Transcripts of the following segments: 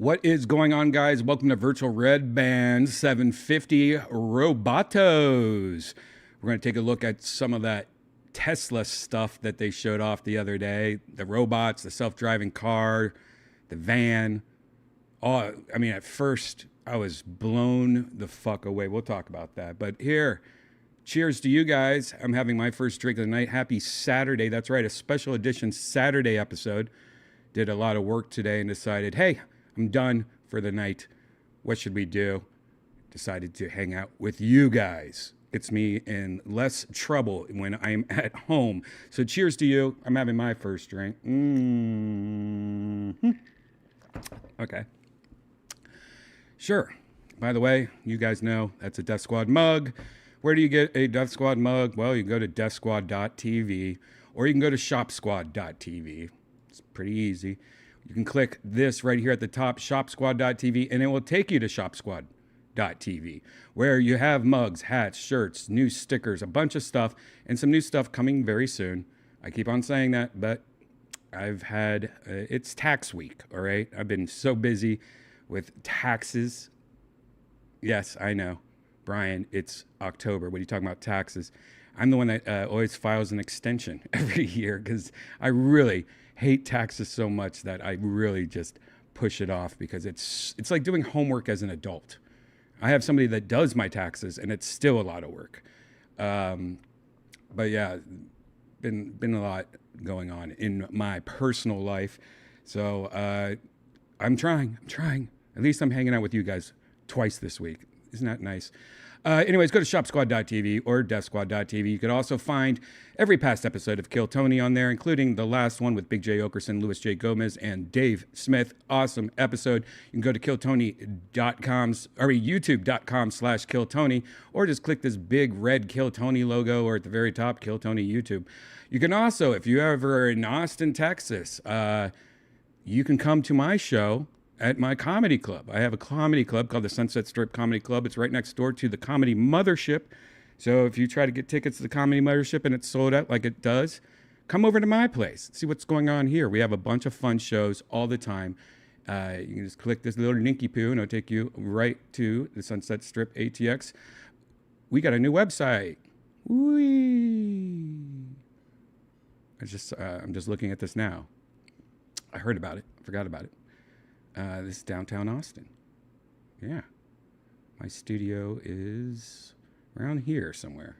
What is going on, guys? Welcome to Virtual Redban 750 Robotos. We're going to take a look at some of that Tesla stuff that they showed off the other day. The robots, the self-driving car, the van. Oh, I mean, at first, I was blown the fuck away. We'll talk about that. But here, cheers to you guys. I'm having my first drink of the night. Happy Saturday. That's right, a special edition Saturday episode. Did a lot of work today and decided, hey, I'm done for the night. What should we do? Decided to hang out with you guys. Gets me in less trouble when I'm at home. So cheers to you. I'm having my first drink. Okay. Sure. By the way, you guys know that's a Death Squad mug. Where do you get a Death Squad mug? Well, you can go to DEATHSQUAD.tv or you can go to ShopSquad.tv. It's pretty easy. You can click this right here at the top, ShopSquad.tv, and it will take you to ShopSquad.tv, where you have mugs, hats, shirts, new stickers, a bunch of stuff, and some new stuff coming very soon. I keep on saying that, but I've had, it's tax week, all right? I've been so busy with taxes. Yes, I know. Brian, it's October. What are you talking about, taxes? I'm the one that always files an extension every year because I really hate taxes so much that I really just push it off because it's like doing homework as an adult. I have somebody that does my taxes, and it's still a lot of work. But yeah, been a lot going on in my personal life. So I'm trying. At least I'm hanging out with you guys twice this week. Isn't that nice? Anyways, go to shopsquad.tv or deathsquad.tv. You can also find every past episode of Kill Tony on there, including the last one with Big J Okerson, Louis J. Gomez, and Dave Smith. Awesome episode. You can go to youtube.com/KillTony, or just click this big red Kill Tony logo, or at the very top, Kill Tony YouTube. You can also, if you ever are in Austin, Texas, you can come to my show at my comedy club. I have a comedy club called the Sunset Strip Comedy Club. It's right next door to the Comedy Mothership. So if you try to get tickets to the Comedy Mothership and it's sold out like it does, come over to my place. See what's going on here. We have a bunch of fun shows all the time. You can just click this little linky poo and it'll take you right to the Sunset Strip ATX. We got a new website. Whee! I'm just looking at this now. I heard about it. I forgot about it. This is downtown Austin. Yeah. My studio is around here somewhere.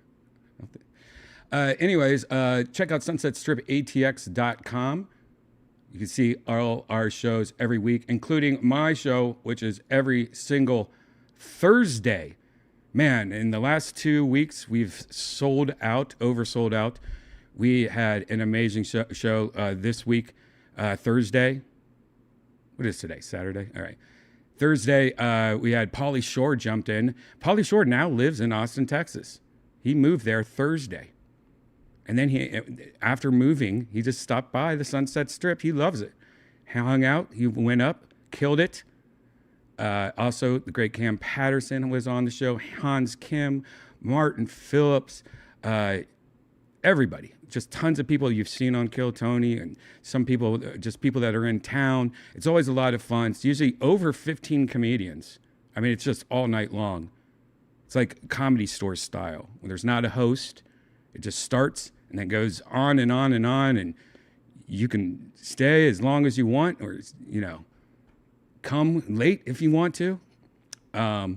Anyways, check out sunsetstripatx.com. You can see all our shows every week, including my show, which is every single Thursday. Man, in the last 2 weeks, we've oversold out. We had an amazing show this week, Thursday. What is today? Saturday? All right. Thursday, we had Pauly Shore jumped in. Pauly Shore now lives in Austin, Texas. He moved there Thursday. And then after moving, he just stopped by the Sunset Strip. He loves it. Hung out. He went up, killed it. Also, the great Cam Patterson was on the show. Hans Kim, Martin Phillips, everybody. Just tons of people you've seen on Kill Tony, and some people, just people that are in town. It's always a lot of fun. It's usually over 15 comedians. I mean, it's just all night long. It's like Comedy Store style. When there's not a host, it just starts and then goes on and on and on, and you can stay as long as you want, or, come late if you want to. But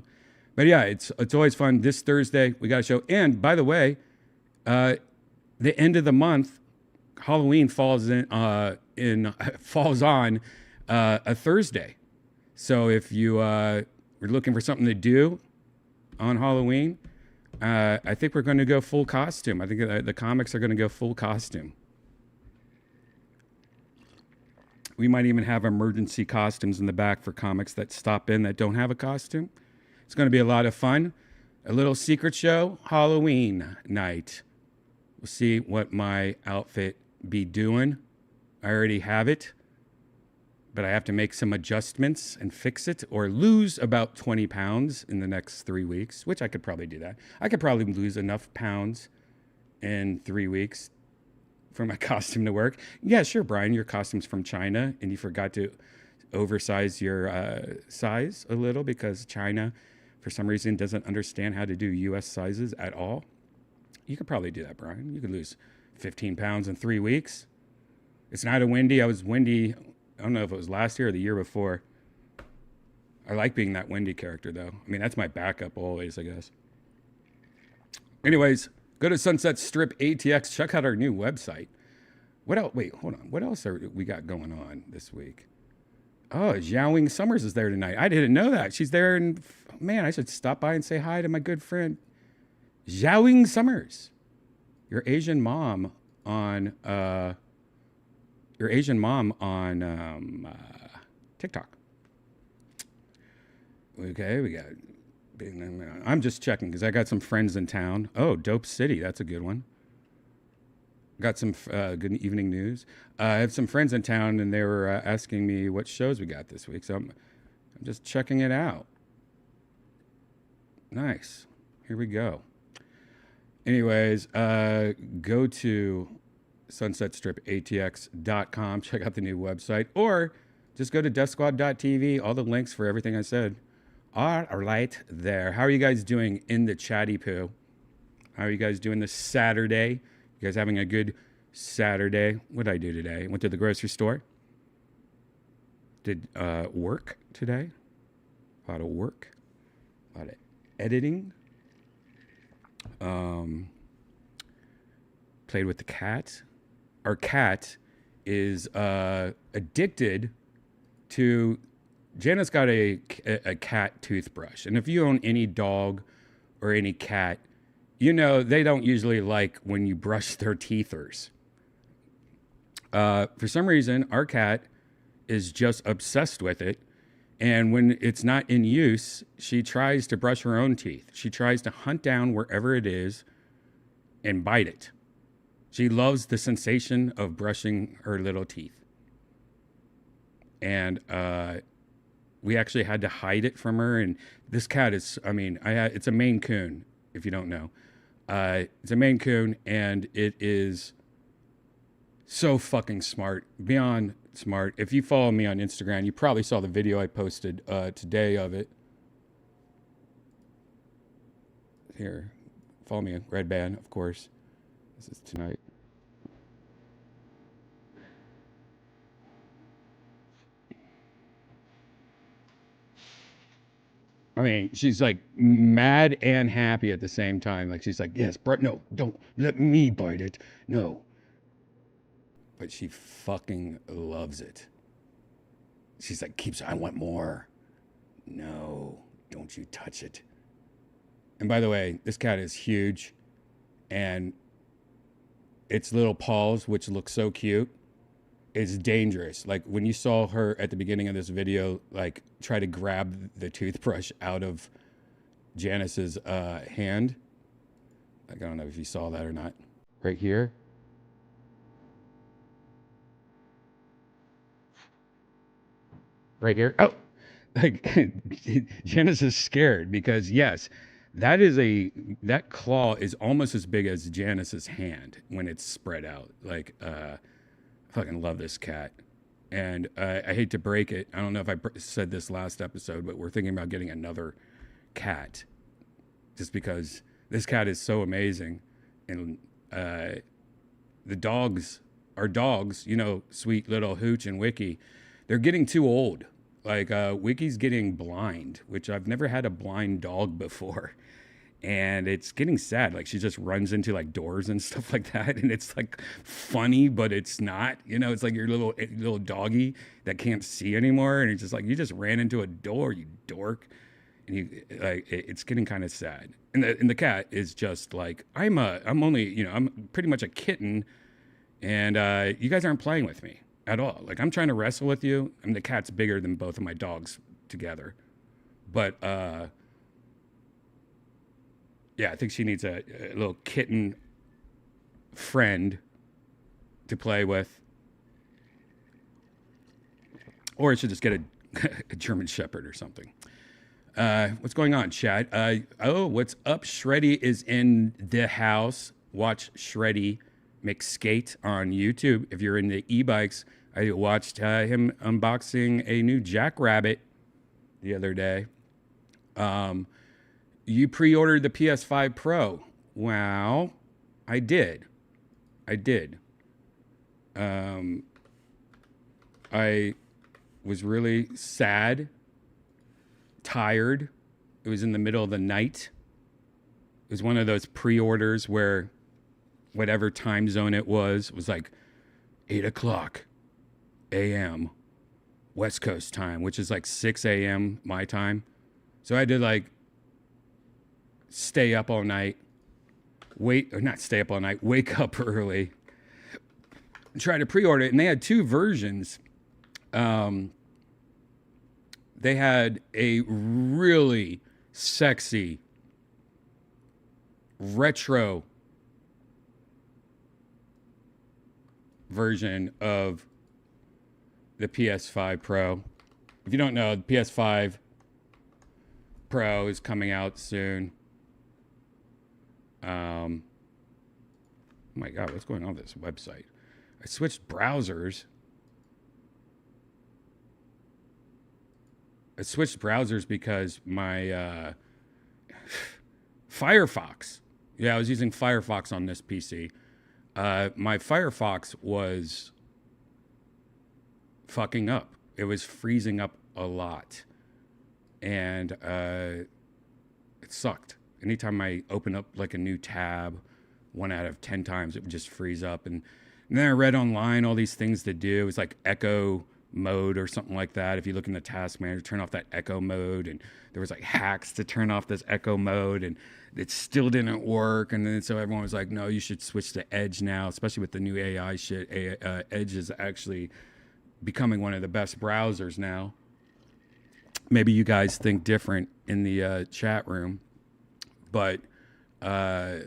yeah, it's always fun. This Thursday, we got a show. And by the way, the end of the month, Halloween falls on a Thursday. So if you are looking for something to do on Halloween, I think we're going to go full costume. I think the comics are going to go full costume. We might even have emergency costumes in the back for comics that stop in that don't have a costume. It's going to be a lot of fun. A little secret show, Halloween night. We'll see what my outfit be doing. I already have it, but I have to make some adjustments and fix it, or lose about 20 pounds in the next 3 weeks, which I could probably do that. I could probably lose enough pounds in 3 weeks for my costume to work. Yeah, sure, Brian, your costume's from China, and you forgot to oversize your size a little because China, for some reason, doesn't understand how to do U.S. sizes at all. You could probably do that, Brian. You could lose 15 pounds in 3 weeks. It's not a Wendy. I was Wendy, I don't know if it was last year or the year before. I like being that Wendy character, though. I mean, that's my backup always, I guess. Anyways, go to Sunset Strip ATX. Check out our new website. What else? Wait, hold on. What else are we got going on this week? Oh, Xiaowing Summers is there tonight. I didn't know that. She's there, and man, I should stop by and say hi to my good friend Xiaowing Summers. Your Asian mom on TikTok. Okay, we got. I'm just checking because I got some friends in town. Oh, Dope City, that's a good one. Got some good evening news. I have some friends in town, and they were asking me what shows we got this week. So I'm just checking it out. Nice. Here we go. Anyways, go to sunsetstripatx.com. Check out the new website, or just go to deathsquad.tv. All the links for everything I said are right there. How are you guys doing in the chatty poo? How are you guys doing this Saturday? You guys having a good Saturday? What did I do today? Went to the grocery store. Did work today. A lot of work. A lot of editing. Played with the cat. Our cat is addicted to. Jana's got a cat toothbrush, and if you own any dog or any cat, you know they don't usually like when you brush their teethers. For some reason, our cat is just obsessed with it. And when it's not in use, she tries to brush her own teeth. She tries to hunt down wherever it is and bite it. She loves the sensation of brushing her little teeth. And we actually had to hide it from her. And this cat is, it's a Maine Coon, if you don't know. It's a Maine Coon, and it is so fucking smart, beyond smart. If you follow me on Instagram, you probably saw the video I posted today of it. Here, follow me on Redban, of course. This is tonight. I mean, she's like mad and happy at the same time. Like she's like, yes, Brett, no, don't let me bite it. No. But she fucking loves it. She's like, I want more. No, don't you touch it. And by the way, this cat is huge, and its little paws, which look so cute, is dangerous. Like when you saw her at the beginning of this video, like try to grab the toothbrush out of Janice's hand. Like, I don't know if you saw that or not. Right here. Right here. Oh, like Janice is scared because yes, that claw is almost as big as Janice's hand when it's spread out. Like, fucking love this cat. And I hate to break it. I don't know if I said this last episode, but we're thinking about getting another cat just because this cat is so amazing. And the dogs, our dogs, you know, sweet little Hooch and Wiki, they're getting too old. Like Wiki's getting blind, which I've never had a blind dog before. And it's getting sad. Like she just runs into like doors and stuff like that. And it's like funny, but it's not, you know, it's like your little doggy that can't see anymore. And it's just like, you just ran into a door, you dork. And you like, it's getting kind of sad. And the cat is just like, I'm only, you know, I'm pretty much a kitten. And you guys aren't playing with me at all. Like I'm trying to wrestle with you. I mean, the cat's bigger than both of my dogs together. But, yeah, I think she needs a little kitten friend to play with. Or I should just get a German Shepherd or something. What's going on, chat? What's up? Shreddy is in the house. Watch Shreddy McSkate on YouTube. If you're into e-bikes, I watched him unboxing a new Jackrabbit the other day. You pre-ordered the PS5 Pro. Wow. I did. I was really sad, tired. It was in the middle of the night. It was one of those pre-orders where whatever time zone it was like 8:00 a.m. West Coast time, which is like 6 a.m. my time. So I did like stay up all night, wake up early, try to pre-order it. And they had two versions. They had a really sexy retro version of the PS5 Pro. If you don't know, the PS5 Pro is coming out soon. Oh my God, what's going on with this website? I switched browsers. Because my Firefox. Yeah, I was using Firefox on this PC. My Firefox was fucking up. It was freezing up a lot. And It sucked. Anytime I open up like a new tab, 1 out of 10 times it would just freeze up. And then I read online all these things to do. It was like echo mode or something like that. If you look in the task manager, turn off that echo mode, and there was like hacks to turn off this echo mode, and it still didn't work. And then so everyone was like, no, you should switch to Edge now, especially with the new AI shit. Edge is actually becoming one of the best browsers now. Maybe you guys think different in the chat room, but I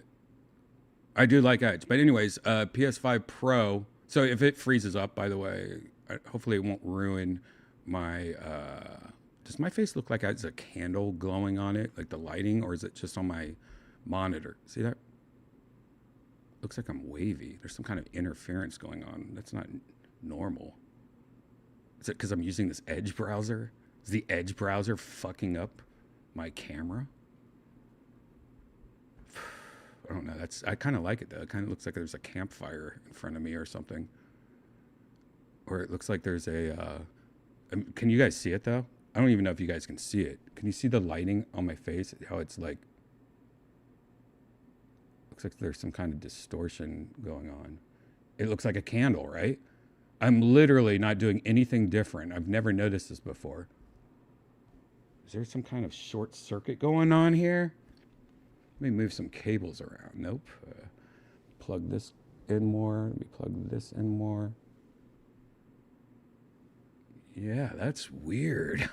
do like Edge. But anyways, PS5 Pro. So if it freezes up, by the way, hopefully it won't ruin my, does my face look like it has a candle glowing on it, like the lighting, or is it just on my monitor? See that? Looks like I'm wavy. There's some kind of interference going on. That's not normal. Is it because I'm using this Edge browser? Is the Edge browser fucking up my camera? I don't know. I kind of like it though. It kind of looks like there's a campfire in front of me or something. Or it looks like there's can you guys see it though? I don't even know if you guys can see it. Can you see the lighting on my face? How it's like, looks like there's some kind of distortion going on. It looks like a candle, right? I'm literally not doing anything different. I've never noticed this before. Is there some kind of short circuit going on here? Let me move some cables around. Nope. Plug this in more. Let me plug this in more. Yeah, that's weird.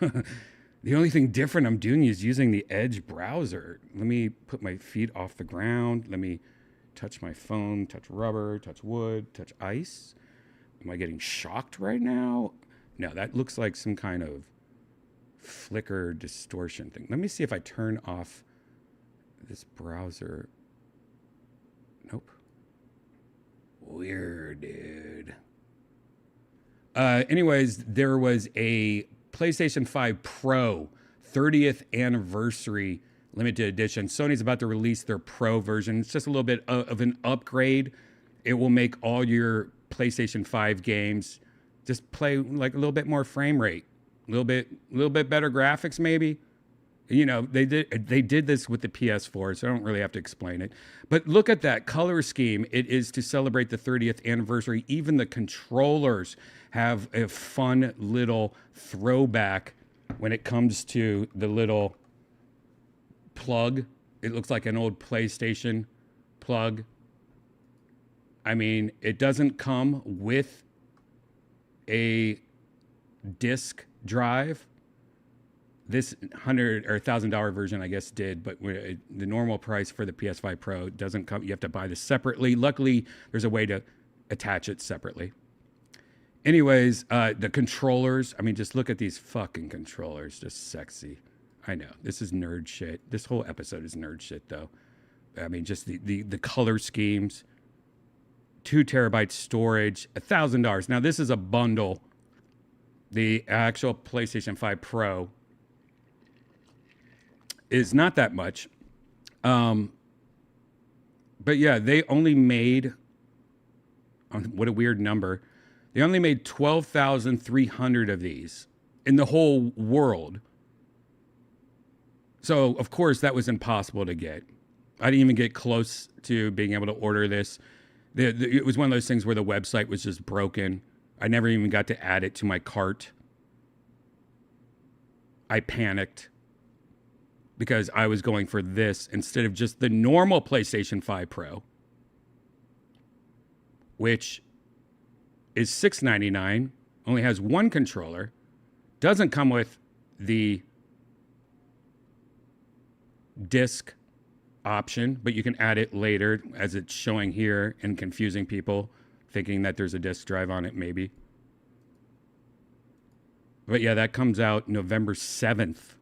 The only thing different I'm doing is using the Edge browser. Let me put my feet off the ground. Let me touch my phone, touch rubber, touch wood, touch ice. Am I getting shocked right now? No, that looks like some kind of flicker distortion thing. Let me see if I turn off this browser. Nope. Weird, dude. Anyways, there was a PlayStation 5 Pro 30th anniversary limited edition. Sony's about to release their Pro version. It's just a little bit of an upgrade. It will make all your PlayStation 5 games just play like a little bit more frame rate, a little bit better graphics maybe. You know, they did this with the PS4, so I don't really have to explain it. But look at that color scheme. It is to celebrate the 30th anniversary. Even the controllers have a fun little throwback when it comes to the little plug. It looks like an old PlayStation plug. I mean, it doesn't come with a disc drive. This $100 or $1,000 version, I guess, did, but the normal price for the PS5 Pro doesn't come. You have to buy this separately. Luckily, there's a way to attach it separately. Anyways, the controllers. I mean, just look at these fucking controllers. Just sexy. I know this is nerd shit. This whole episode is nerd shit, though. I mean, just the color schemes. 2 terabyte storage, $1,000. Now this is a bundle. The actual PlayStation 5 Pro is not that much. But yeah, they only made, what a weird number. They only made 12,300 of these in the whole world. So of course that was impossible to get. I didn't even get close to being able to order this. It was one of those things where the website was just broken. I never even got to add it to my cart. I panicked because I was going for this instead of just the normal PlayStation 5 Pro, which is $699, only has one controller, doesn't come with the disc option, but you can add it later as it's showing here and confusing people thinking that there's a disc drive on it maybe. But yeah, that comes out November 7th.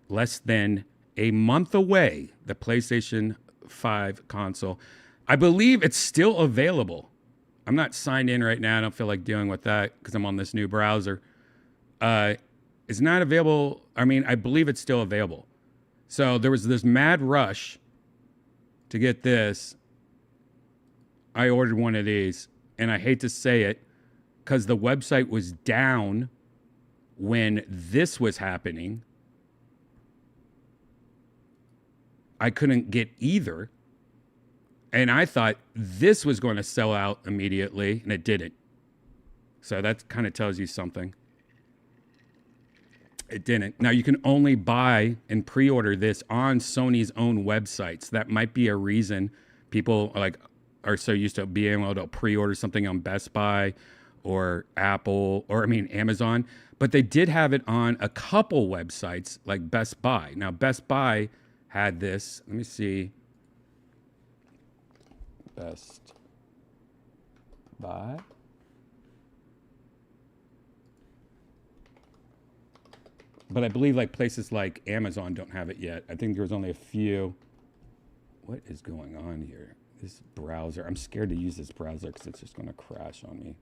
Less than a month away, the PlayStation 5 console. I believe it's still available. I'm not signed in right now. I don't feel like dealing with that because I'm on this new browser. It's not available. I mean, I believe it's still available. So there was this mad rush to get this. I ordered one of these, and I hate to say it because the website was down when this was happening. I couldn't get either. And I thought this was going to sell out immediately, and it didn't. So that kind of tells you something. It didn't. Now, you can only buy and pre-order this on Sony's own websites. That might be a reason people are so used to being able to pre-order something on Best Buy or Apple, or Amazon. But they did have it on a couple websites like Best Buy. Now, Best Buy had this. Let me see. Best Buy. But I believe like places like Amazon don't have it yet. I think there's only a few. What is going on here? This browser. I'm scared to use this browser because it's just going to crash on me.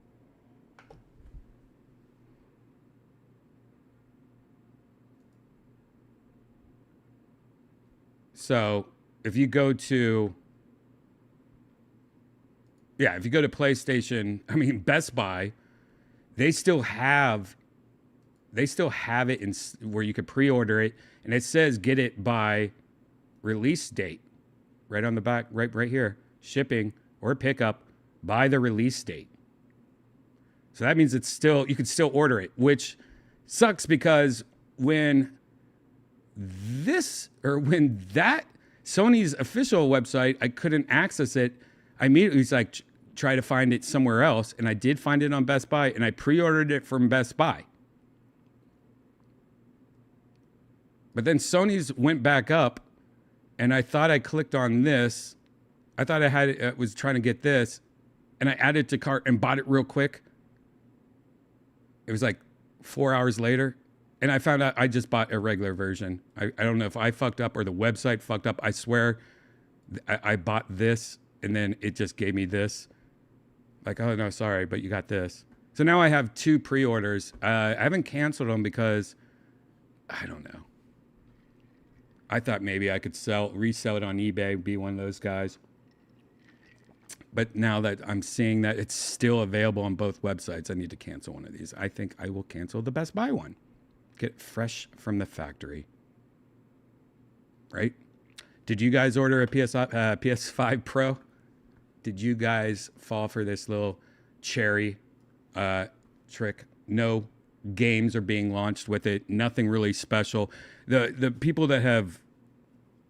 So if you go to, if you go to PlayStation, Best Buy, they still have it in where you could pre-order it, and it says get it by release date, right on the back, right here, shipping or pickup by the release date. So that means you can still order it, which sucks because when that Sony's official website, I couldn't access it. I immediately was like, try to find it somewhere else, and I did find it on Best Buy, and I pre-ordered it from Best Buy. But then Sony's went back up, and I thought I clicked on this. I thought I was trying to get this, and I added it to cart and bought it real quick. It was like 4 hours later, and I found out I just bought a regular version. I don't know if I fucked up or the website fucked up. I swear I bought this, and then it just gave me this. Like, oh, no, sorry, but you got this. So now I have 2 pre-orders. I haven't canceled them because, I don't know. I thought maybe I could resell it on eBay, be one of those guys. But now that I'm seeing that it's still available on both websites, I need to cancel one of these. I think I will cancel the Best Buy one. Get it fresh from the factory. Right? Did you guys order a PS5 Pro? Did you guys fall for this little cherry trick? No games are being launched with it. Nothing really special. The people that have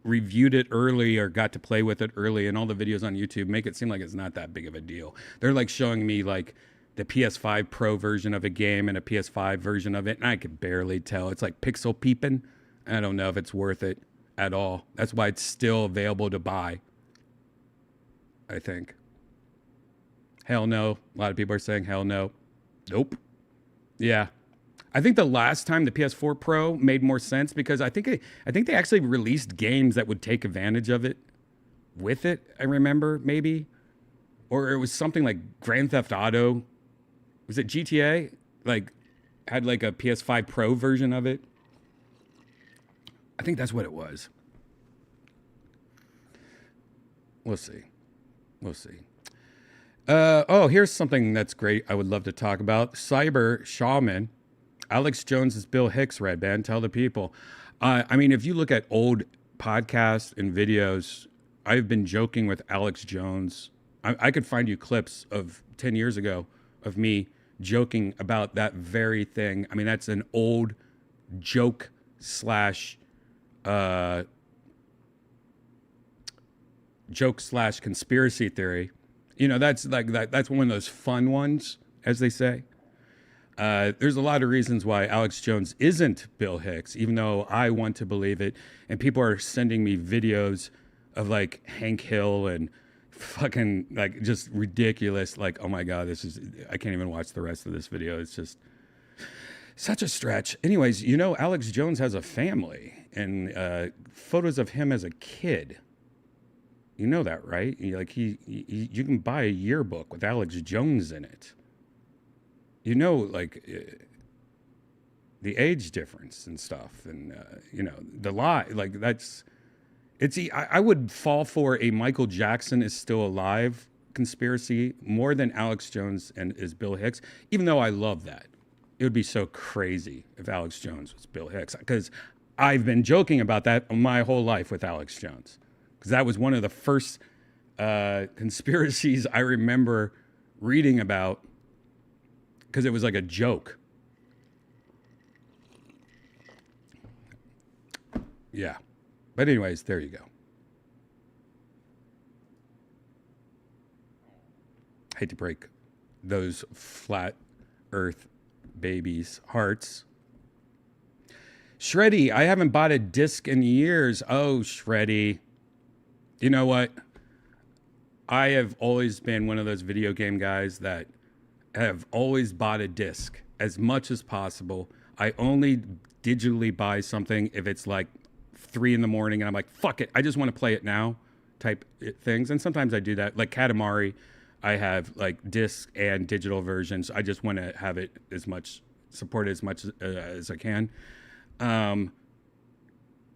reviewed it early or got to play with it early, and all the videos on YouTube make it seem like it's not that big of a deal. They're like showing me like the PS5 Pro version of a game and a PS5 version of it, and I could barely tell. It's like pixel peeping. I don't know if it's worth it at all. That's why it's still available to buy, I think. Hell no. A lot of people are saying hell no. Nope. Yeah. I think the last time the PS4 Pro made more sense because I think they actually released games that would take advantage of it with it. I remember maybe, or it was something like Grand Theft Auto. Was it GTA? Like had like a PS5 Pro version of it. I think that's what it was. We'll see. We'll see. Here's something that's great. I would love to talk about. Cyber Shaman. Alex Jones is Bill Hicks, Redban. Tell the people. If you look at old podcasts and videos, I've been joking with Alex Jones. I could find you clips of 10 years ago of me joking about that very thing. That's an old joke slash conspiracy theory. That's like that. That's one of those fun ones, as they say. There's a lot of reasons why Alex Jones isn't Bill Hicks, even though I want to believe it. And people are sending me videos of like Hank Hill and fucking like just ridiculous. Like, oh my God, I can't even watch the rest of this video. It's just such a stretch. Anyways, Alex Jones has a family and photos of him as a kid. You know that, right? You can buy a yearbook with Alex Jones in it. The age difference and stuff, and the lie. Like I would fall for a Michael Jackson is still alive conspiracy more than Alex Jones and is Bill Hicks. Even though I love that, it would be so crazy if Alex Jones was Bill Hicks because I've been joking about that my whole life with Alex Jones, because that was one of the first conspiracies I remember reading about, because it was like a joke. Yeah. But anyways, there you go. Hate to break those flat earth babies' hearts. Shreddy, I haven't bought a disc in years. Oh, Shreddy. You know what? I have always been one of those video game guys that have always bought a disc as much as possible. I only digitally buy something if it's like 3 in the morning and I'm like, fuck it, I just want to play it now type things. And sometimes I do that. Like Katamari, I have like disc and digital versions. I just want to have it as much, support it as much as I can.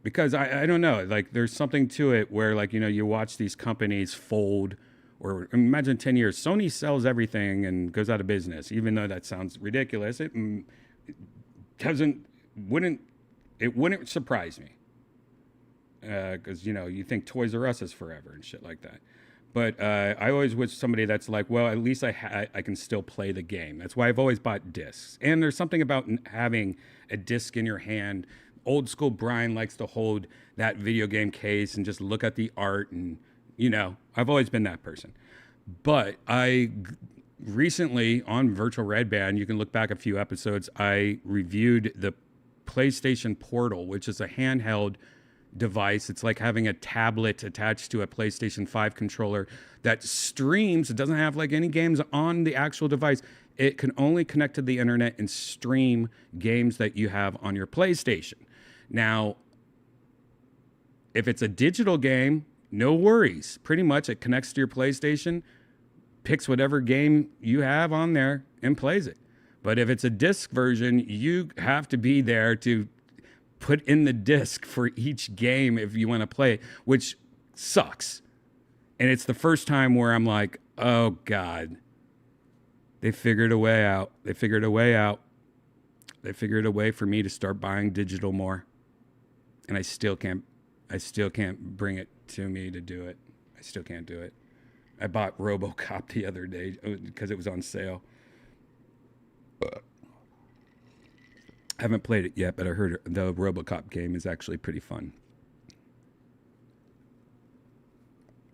Because I don't know, like there's something to it where, like, you know, you watch these companies fold, or imagine 10 years, Sony sells everything and goes out of business, even though that sounds ridiculous. It wouldn't surprise me. Because, you know, you think Toys R Us is forever and shit like that. But I always wish somebody that's like, well, at least I can still play the game. That's why I've always bought discs. And there's something about having a disc in your hand. Old school Brian likes to hold that video game case and just look at the art. And, you know, I've always been that person. But I recently, on Virtual Redban, you can look back a few episodes, I reviewed the PlayStation Portal, which is a handheld device. It's like having a tablet attached to a PlayStation 5 controller that streams. It doesn't have like any games on the actual device. It can only connect to the internet and stream games that you have on your PlayStation. Now, if it's a digital game, no worries. Pretty much it connects to your PlayStation, picks whatever game you have on there and plays it. But if it's a disc version, you have to be there to put in the disc for each game if you want to play it, which sucks. And it's the first time where I'm like, oh God, they figured a way out. They figured a way out. They figured a way for me to start buying digital more. And I still can't bring it to me to do it. I still can't do it. I bought RoboCop the other day because it was on sale. I haven't played it yet, but I heard the RoboCop game is actually pretty fun.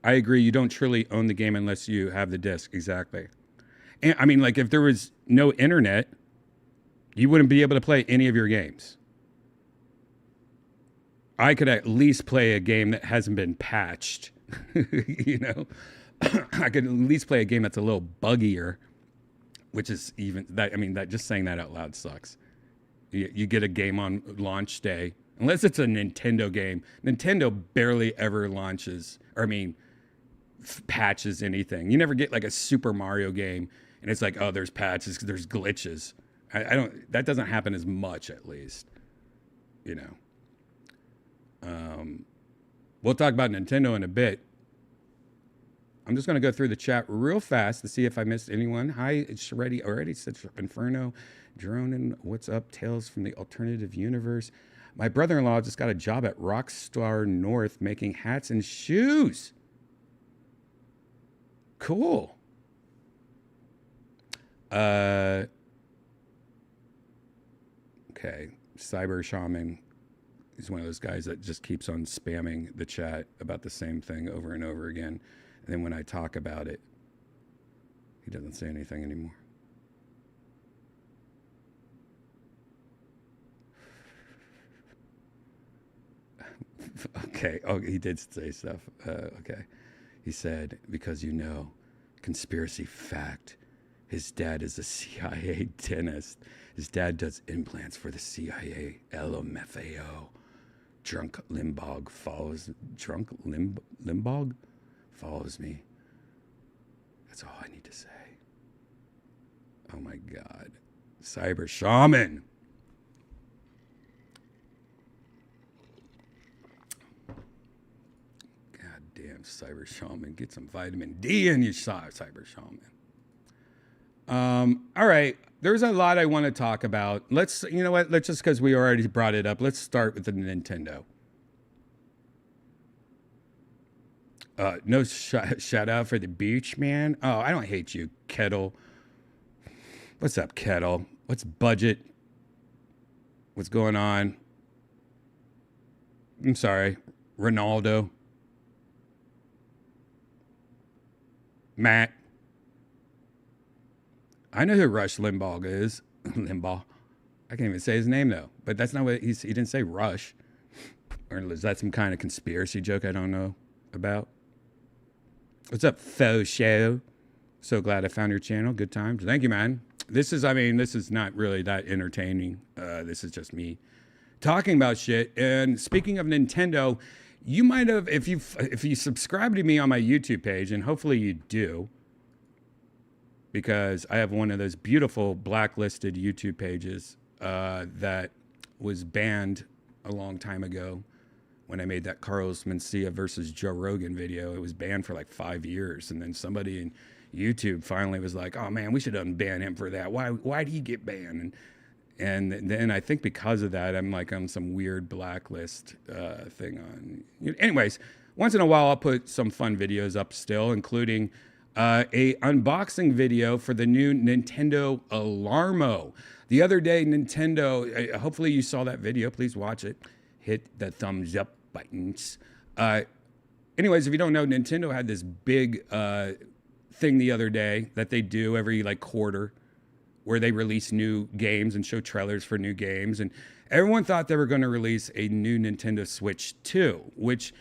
I agree. You don't truly own the game unless you have the disc. Exactly. And I mean, like, if there was no internet, you wouldn't be able to play any of your games. I could at least play a game that hasn't been patched. You know, I could at least play a game that's a little buggier, which is even that. I mean, that just saying that out loud sucks. You get a game on launch day, unless it's a Nintendo game. Nintendo barely ever launches, or I mean, patches anything. You never get like a Super Mario game, and it's like, oh, there's patches, there's glitches. I don't. That doesn't happen as much, at least. You know. We'll talk about Nintendo in a bit. I'm just going to go through the chat real fast to see if I missed anyone. Hi, it's already said Inferno. Dronin, what's up? Tales from the Alternative Universe. My brother-in-law just got a job at Rockstar North making hats and shoes. Cool. Okay. Cyber Shaman. He's one of those guys that just keeps on spamming the chat about the same thing over and over again. And then when I talk about it, he doesn't say anything anymore. Okay. Oh, he did say stuff. Okay. He said, because you know, conspiracy fact, his dad is a CIA dentist. His dad does implants for the CIA. LMFAO. Drunk Limbaugh follows me. That's all I need to say. Oh my God. Cyber Shaman. God damn, Cyber Shaman. Get some vitamin D in your Cyber Shaman. All right. There's a lot I want to talk about. You know what? Let's just, because we already brought it up, let's start with the Nintendo. No shout out for the beach, man. Oh, I don't hate you, Kettle. What's up, Kettle? What's budget? What's going on? I'm sorry, Ronaldo. Matt. I know who Rush Limbaugh is. Limbaugh. I can't even say his name though. But that's not what he didn't say Rush. Or is that some kind of conspiracy joke I don't know about? What's up, faux show? So glad I found your channel. Good times. Thank you, man. This is not really that entertaining. This is just me talking about shit. And speaking of Nintendo, you might have, if you subscribe to me on my YouTube page, and hopefully you do, because I have one of those beautiful blacklisted YouTube pages that was banned a long time ago when I made that Carlos Mencia versus Joe Rogan video. It was banned for like 5 years, and then somebody in YouTube finally was like, "Oh man, we should unban him for that. Why did he get banned?" And then I think because of that, I'm like on some weird blacklist thing on. Anyways, once in a while I'll put some fun videos up still, including a unboxing video for the new Nintendo Alarmo. The other day, Nintendo, hopefully you saw that video. Please watch it. Hit the thumbs up buttons. Anyways, if you don't know, Nintendo had this big thing the other day that they do every like quarter, where they release new games and show trailers for new games. And everyone thought they were going to release a new Nintendo Switch 2, which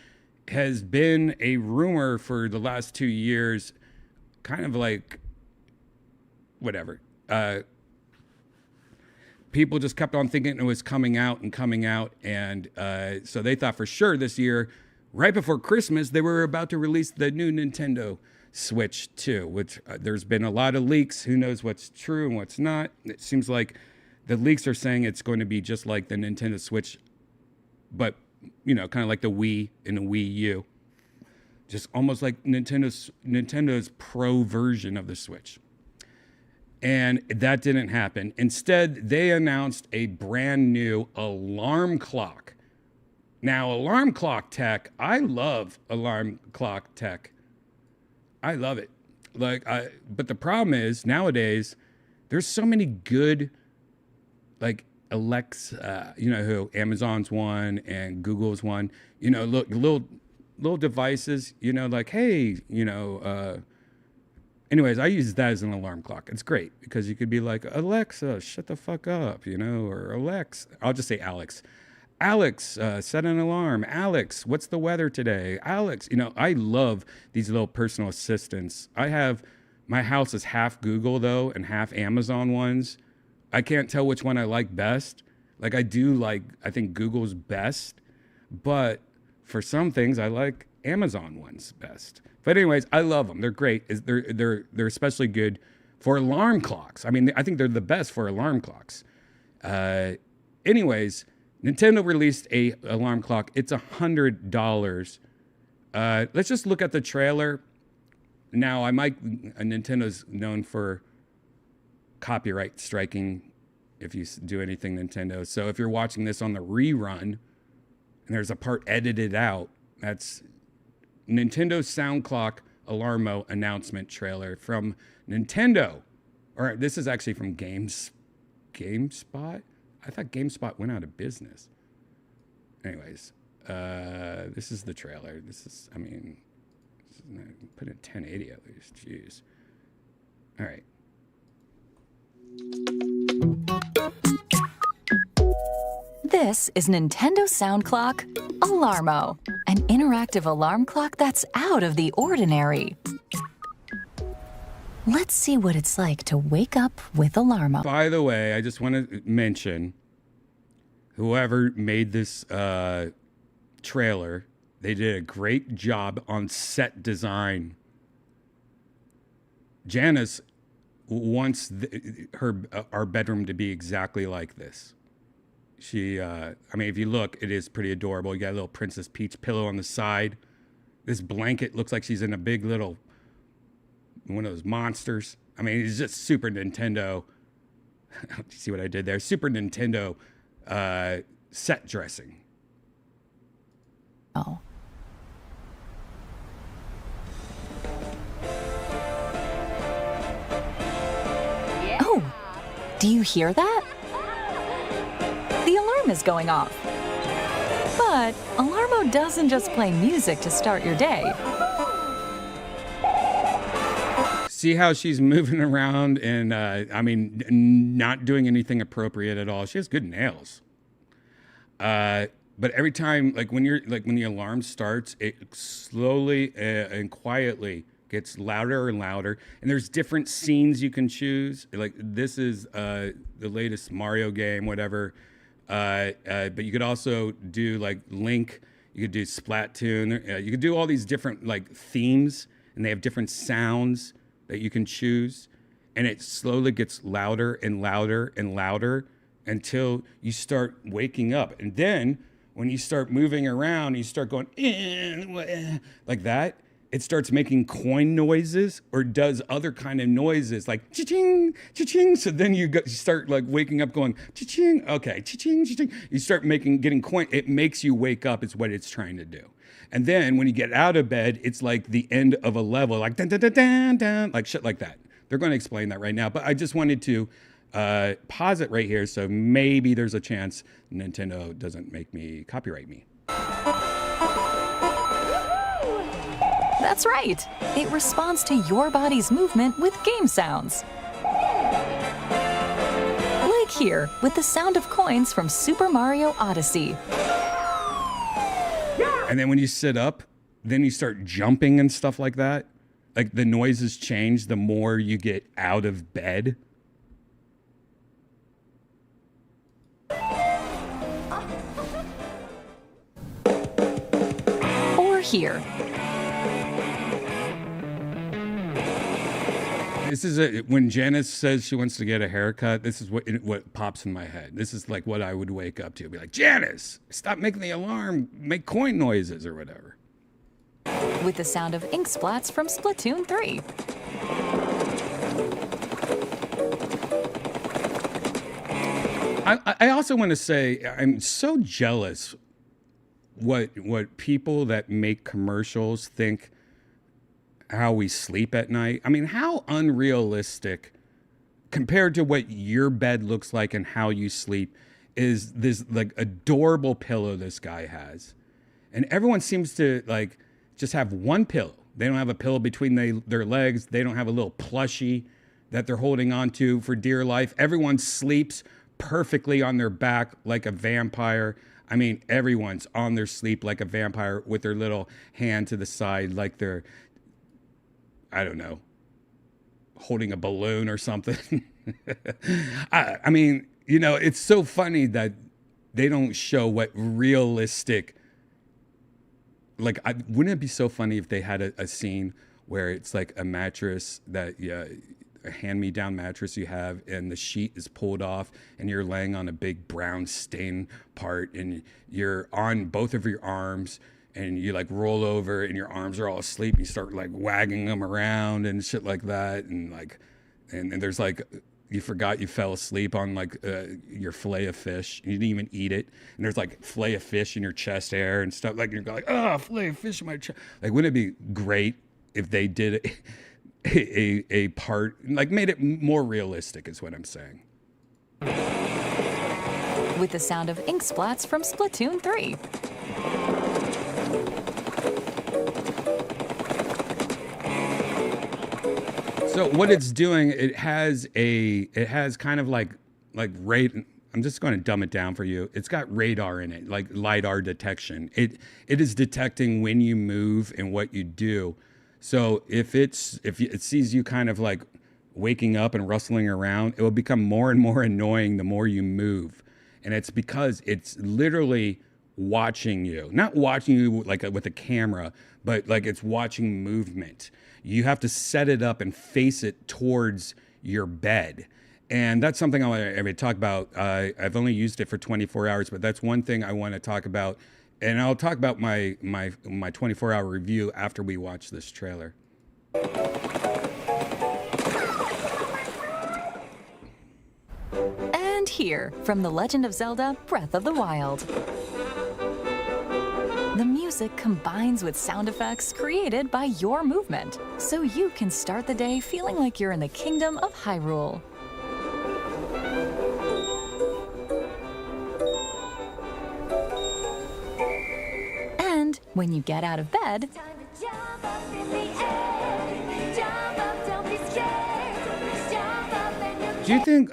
has been a rumor for the last 2 years, kind of like whatever. People just kept on thinking it was coming out. And so they thought for sure this year, right before Christmas, they were about to release the new Nintendo Switch 2, which there's been a lot of leaks. Who knows what's true and what's not? It seems like the leaks are saying it's going to be just like the Nintendo Switch, but, kind of like the Wii and the Wii U. Just almost like Nintendo's Pro version of the Switch. And that didn't happen. Instead, they announced a brand new alarm clock. Now, alarm clock tech, I love alarm clock tech. I love it. But the problem is nowadays, there's so many good, like Alexa, who Amazon's one and Google's one, little devices, like, hey, anyways, I use that as an alarm clock. It's great because you could be like, Alexa, shut the fuck up, or Alex. I'll just say Alex. Alex, set an alarm. Alex, what's the weather today? Alex, I love these little personal assistants. My house is half Google though and half Amazon ones. I can't tell which one I like best. Like I think Google's best, but for some things I like Amazon ones best. But anyways, I love them. They're great. They're especially good for alarm clocks. I mean, I think they're the best for alarm clocks. Anyways, Nintendo released a alarm clock. It's $100. Let's just look at the trailer. Now, Nintendo's known for copyright striking if you do anything Nintendo. So if you're watching this on the rerun and there's a part edited out, that's Nintendo Sound Clock Alarmo announcement trailer from Nintendo. Or this is actually from GameSpot. I thought GameSpot went out of business. Anyways, this is the trailer. Put in 1080 at least. Jeez. All right. This is Nintendo Sound Clock Alarmo, an interactive alarm clock that's out of the ordinary. Let's see what it's like to wake up with Alarmo. By the way, I just want to mention whoever made this trailer, they did a great job on set design. Janice wants our bedroom to be exactly like this. If you look, it is pretty adorable. You got a little Princess Peach pillow on the side. This blanket looks like she's in a big little one of those monsters. I mean, it's just Super Nintendo. See what I did there? Super Nintendo set dressing. Oh. Oh, do you hear that? The alarm is going off. But Alarmo doesn't just play music to start your day. See how she's moving around and, I mean, not doing anything appropriate at all. She has good nails. But every time, like when the alarm starts, it slowly and quietly gets louder and louder. And there's different scenes you can choose. Like this is the latest Mario game, whatever. But you could also do like Link. You could do Splatoon. You could do all these different like themes, and they have different sounds that you can choose. And it slowly gets louder and louder and louder until you start waking up. And then when you start moving around, you start going like that, it starts making coin noises or does other kind of noises like cha-ching, cha-ching. So then you start like waking up going cha-ching, okay, cha-ching, cha-ching. You start getting coin. It makes you wake up is what it's trying to do. And then when you get out of bed, it's like the end of a level, like dun, dun, dun, dun, dun, like shit like that. They're going to explain that right now. But I just wanted to pause it right here, so maybe there's a chance Nintendo doesn't copyright me. That's right. It responds to your body's movement with game sounds. Like here, with the sound of coins from Super Mario Odyssey. And then when you sit up, then you start jumping and stuff like that. Like the noises change the more you get out of bed. Or here. This is when Janice says she wants to get a haircut. This is what pops in my head. This is like what I would wake up to. I'd be like, Janice, stop making the alarm, make coin noises or whatever. With the sound of ink splats from Splatoon 3. I also want to say I'm so jealous what people that make commercials think how we sleep at night. I mean, how unrealistic compared to what your bed looks like and how you sleep is this like adorable pillow this guy has. And everyone seems to like just have one pillow. They don't have a pillow between their legs. They don't have a little plushie that they're holding on to for dear life. Everyone sleeps perfectly on their back like a vampire. I mean, everyone's on their sleep like a vampire with their little hand to the side like they're, I don't know, holding a balloon or something. I mean, you know, it's so funny that they don't show what realistic, like, wouldn't it be so funny if they had a scene where it's like a mattress that, a hand-me-down mattress you have, and the sheet is pulled off, and you're laying on a big brown stain part, and you're on both of your arms, and you like roll over, and your arms are all asleep, and you start like wagging them around and shit like that, and like, and there's like, you forgot you fell asleep on like your fillet of fish. You didn't even eat it. And there's like fillet of fish in your chest hair and stuff. Like you're like, oh, fillet of fish in my chest. Like, wouldn't it be great if they did a part, like made it more realistic is what I'm saying. With the sound of ink splats from Splatoon 3. So what it's doing, it has kind of like radar. I'm just going to dumb it down for you. It's got radar in it, like LiDAR detection. It is detecting when you move and what you do. So if it sees you kind of like waking up and rustling around, it will become more and more annoying the more you move. And it's because it's literally watching you, not watching you like with a camera, but like it's watching movement. You have to set it up and face it towards your bed. And that's something I want to talk about. I've only used it for 24 hours, but that's one thing I want to talk about. And I'll talk about my 24-hour review after we watch this trailer. here from The Legend of Zelda: Breath of the Wild. The music combines with sound effects created by your movement, so you can start the day feeling like you're in the kingdom of Hyrule. And when you get out of bed, Do you think...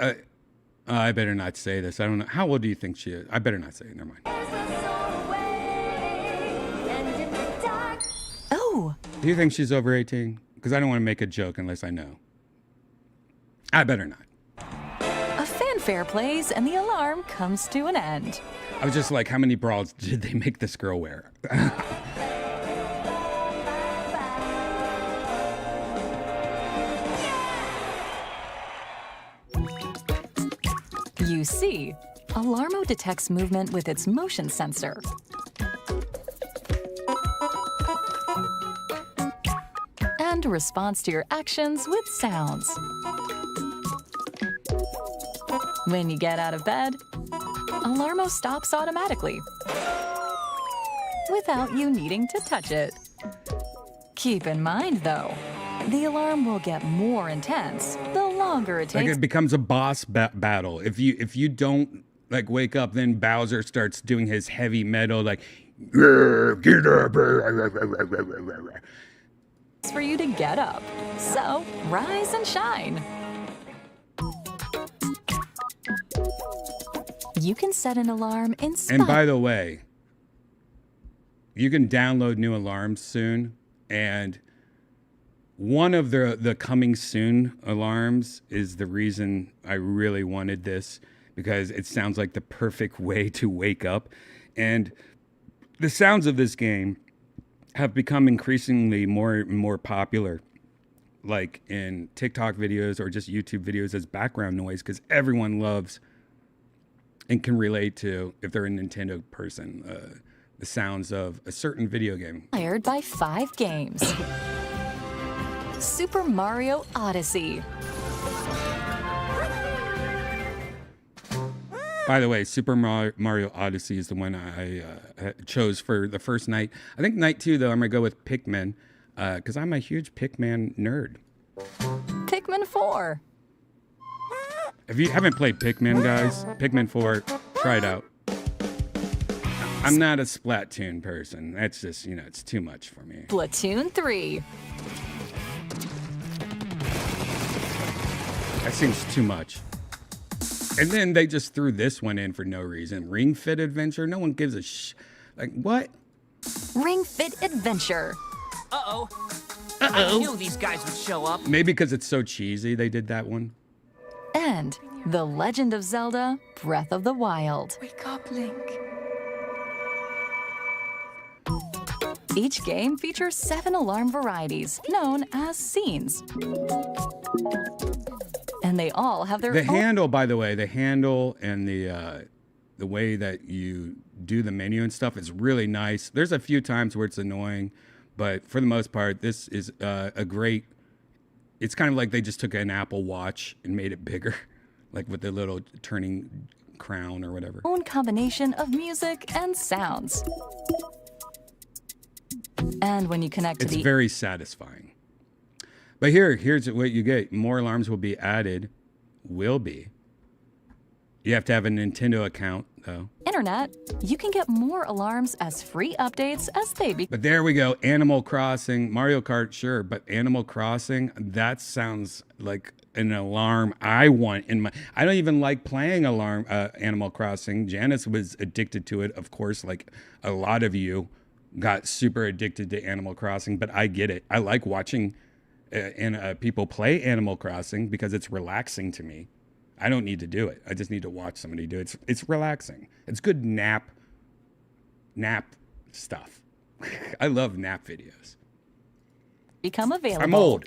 I better not say this. I don't know. How old do you think she is? I better not say it. Never mind. oh, Do you think she's over 18? Because I don't want to make a joke unless I know. I better not. a fanfare plays and the alarm comes to an end. I was just like, how many bras did they make this girl wear? You see, Alarmo detects movement with its motion sensor. And responds to your actions with sounds. When you get out of bed, Alarmo stops automatically, without you needing to touch it. Keep in mind, though, the alarm will get more intense the longer it Like takes. it becomes a boss battle. If you don't like wake up, then Bowser starts doing his heavy metal like get up For you to get up. So, rise and shine. You can set an alarm in And by the way, you can download new alarms soon, and one of the coming soon alarms is the reason I really wanted this, because it sounds like the perfect way to wake up. And the sounds of this game have become increasingly more and more popular, like in TikTok videos or just YouTube videos as background noise, because everyone loves and can relate to, if they're a Nintendo person, the sounds of a certain video game. Inspired by 5 games. Super Mario Odyssey. By the way, Super Mario Odyssey is the one I chose for the first night. I think night 2, though, I'm going to go with Pikmin, because I'm a huge Pikmin nerd. Pikmin 4. If you haven't played Pikmin, guys, Pikmin 4, try it out. I'm not a Splatoon person. That's just, it's too much for me. Splatoon 3. That seems too much. And then they just threw this one in for no reason. Ring Fit Adventure? No one gives a like, what? Ring Fit Adventure. Uh-oh. I knew these guys would show up. Maybe because it's so cheesy they did that one. And The Legend of Zelda: Breath of the Wild. Wake up, Link. Each game features 7 alarm varieties, known as scenes. And they all have their The own... handle, by the way, the handle and the way that you do the menu and stuff is really nice. There's a few times where it's annoying, but for the most part, this is a great... It's kind of like they just took an Apple Watch and made it bigger, like with the little turning crown or whatever. own combination of music and sounds. And when you connect to It's the very satisfying. But here's what you get. More alarms will be added. Will be. You have to have a Nintendo account, though. internet, you can get more alarms as free updates as they But there we go. Animal Crossing. Mario Kart, sure. But Animal Crossing, that sounds like an alarm I want in my... I don't even like playing Animal Crossing. Janice was addicted to it, of course, like a lot of you got super addicted to Animal Crossing. But I get it. I like watching people play Animal Crossing because it's relaxing to me. I don't need to do it. I just need to watch somebody do it. It's relaxing. It's good nap stuff. I love nap videos. become available. I'm old.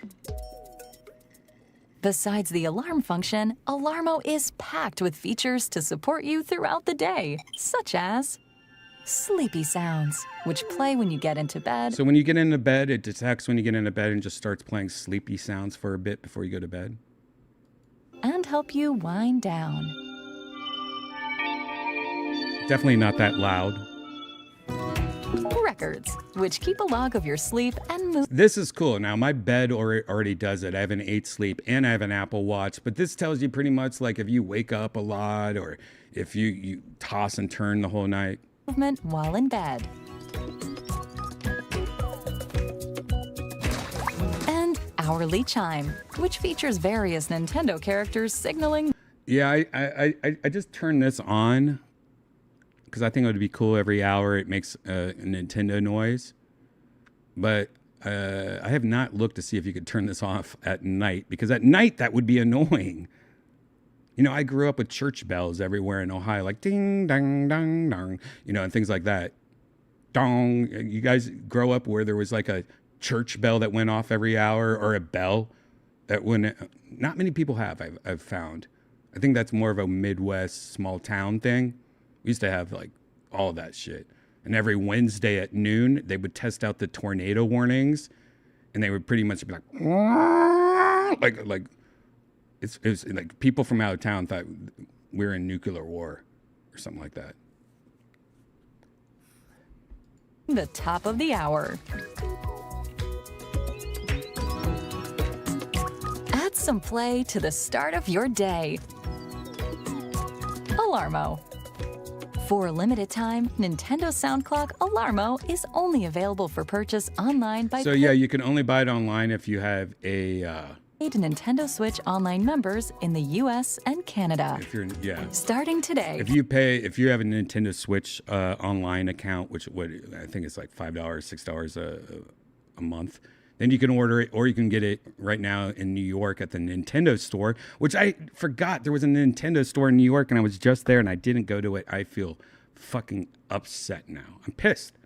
Besides the alarm function, Alarmo is packed with features to support you throughout the day, such as sleepy sounds, which play when you get into bed, So when you get into bed, it detects when you get into bed and just starts playing sleepy sounds for a bit before you go to bed. and help you wind down. Definitely not that loud. Records, which keep a log of your sleep and move. This is cool. Now, my bed already does it. I have an 8 sleep and I have an Apple Watch, but this tells you pretty much like if you wake up a lot or if you toss and turn the whole night. Movement while in bed. And hourly chime, which features various Nintendo characters signaling. Yeah, I just turned this on because I think it would be cool. Every hour it makes a Nintendo noise. But I have not looked to see if you could turn this off at night, because at night that would be annoying. You know, I grew up with church bells everywhere in Ohio, like ding, dang, dang, dang, you know, and things like that. Dong. You guys grow up where there was like a church bell that went off every hour, or a bell that not many people have, I've found. I think that's more of a Midwest small town thing. We used to have like all of that shit. And every Wednesday at noon, they would test out the tornado warnings, and they would pretty much be like it's like people from out of town thought we were in nuclear war or something like that. The top of the hour. Add some play to the start of your day. Alarmo. For a limited time, Nintendo Sound Clock Alarmo is only available for purchase online by So yeah, you can only buy it online if you have a paid Nintendo Switch Online members in the U.S. and Canada. if you're Starting today. if you have a Nintendo Switch online account, which I think it's like $5, $6 a month, then you can order it, or you can get it right now in New York at the Nintendo store, which I forgot there was a Nintendo store in New York, and I was just there and I didn't go to it. I feel fucking upset now. I'm pissed.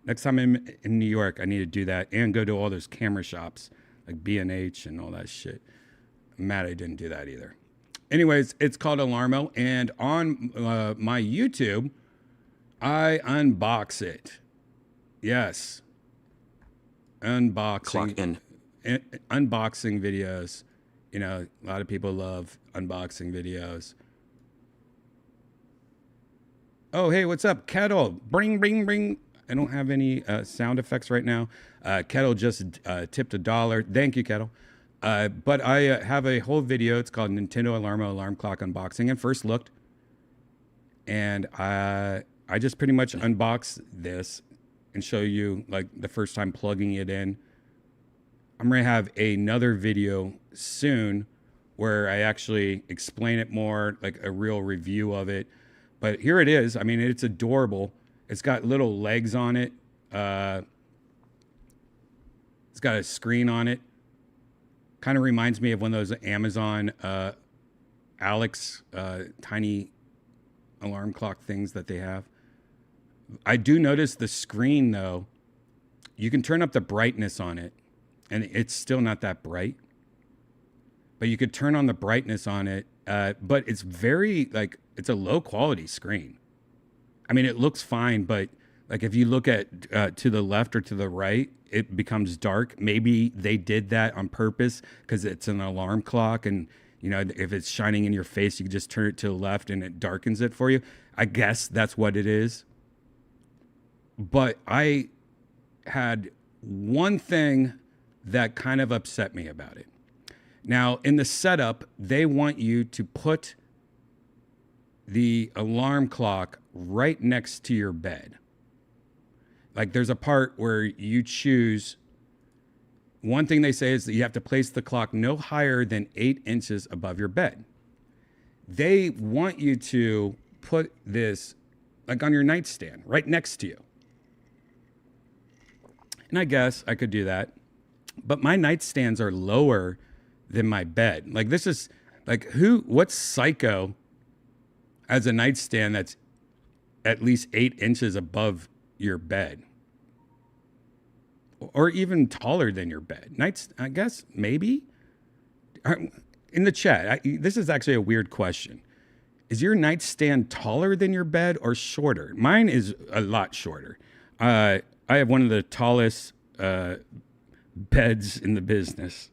Next time I'm in New York, I need to do that and go to all those camera shops like B&H and all that shit. I'm mad I didn't do that either. Anyways, it's called Alarmo, and on my YouTube, I unbox it. Yes. Unboxing videos. You know, a lot of people love unboxing videos. Oh, hey, what's up, Kettle? Bring, bring, bring. I don't have any sound effects right now. Kettle just tipped $1. Thank you, Kettle. But I have a whole video. It's called Nintendo Alarmo Alarm Clock Unboxing, and first looked. And I just pretty much unbox this and show you like the first time plugging it in. I'm gonna have another video soon where I actually explain it more, like a real review of it. But here it is. I mean, it's adorable. It's got little legs on it. It's got a screen on it. Kind of reminds me of one of those Amazon Alex tiny alarm clock things that they have. I do notice the screen, though. You can turn up the brightness on it, and it's still not that bright. But you could turn on the brightness on it, but it's very, like, it's a low-quality screen. I mean, it looks fine, but, like, if you look at to the left or to the right, it becomes dark. Maybe they did that on purpose because it's an alarm clock, and, you know, if it's shining in your face, you can just turn it to the left, and it darkens it for you. I guess that's what it is. But I had one thing that kind of upset me about it. Now, in the setup, they want you to put the alarm clock right next to your bed. Like, there's a part where you choose. One thing they say is that you have to place the clock no higher than 8 inches above your bed. They want you to put this like on your nightstand right next to you. And I guess I could do that. But my nightstands are lower than my bed. Like, this is like, what psycho has a nightstand that's at least 8 inches above your bed? Or even taller than your bed. I guess, maybe? In the chat, this is actually a weird question. Is your nightstand taller than your bed or shorter? Mine is a lot shorter. I have one of the tallest beds in the business.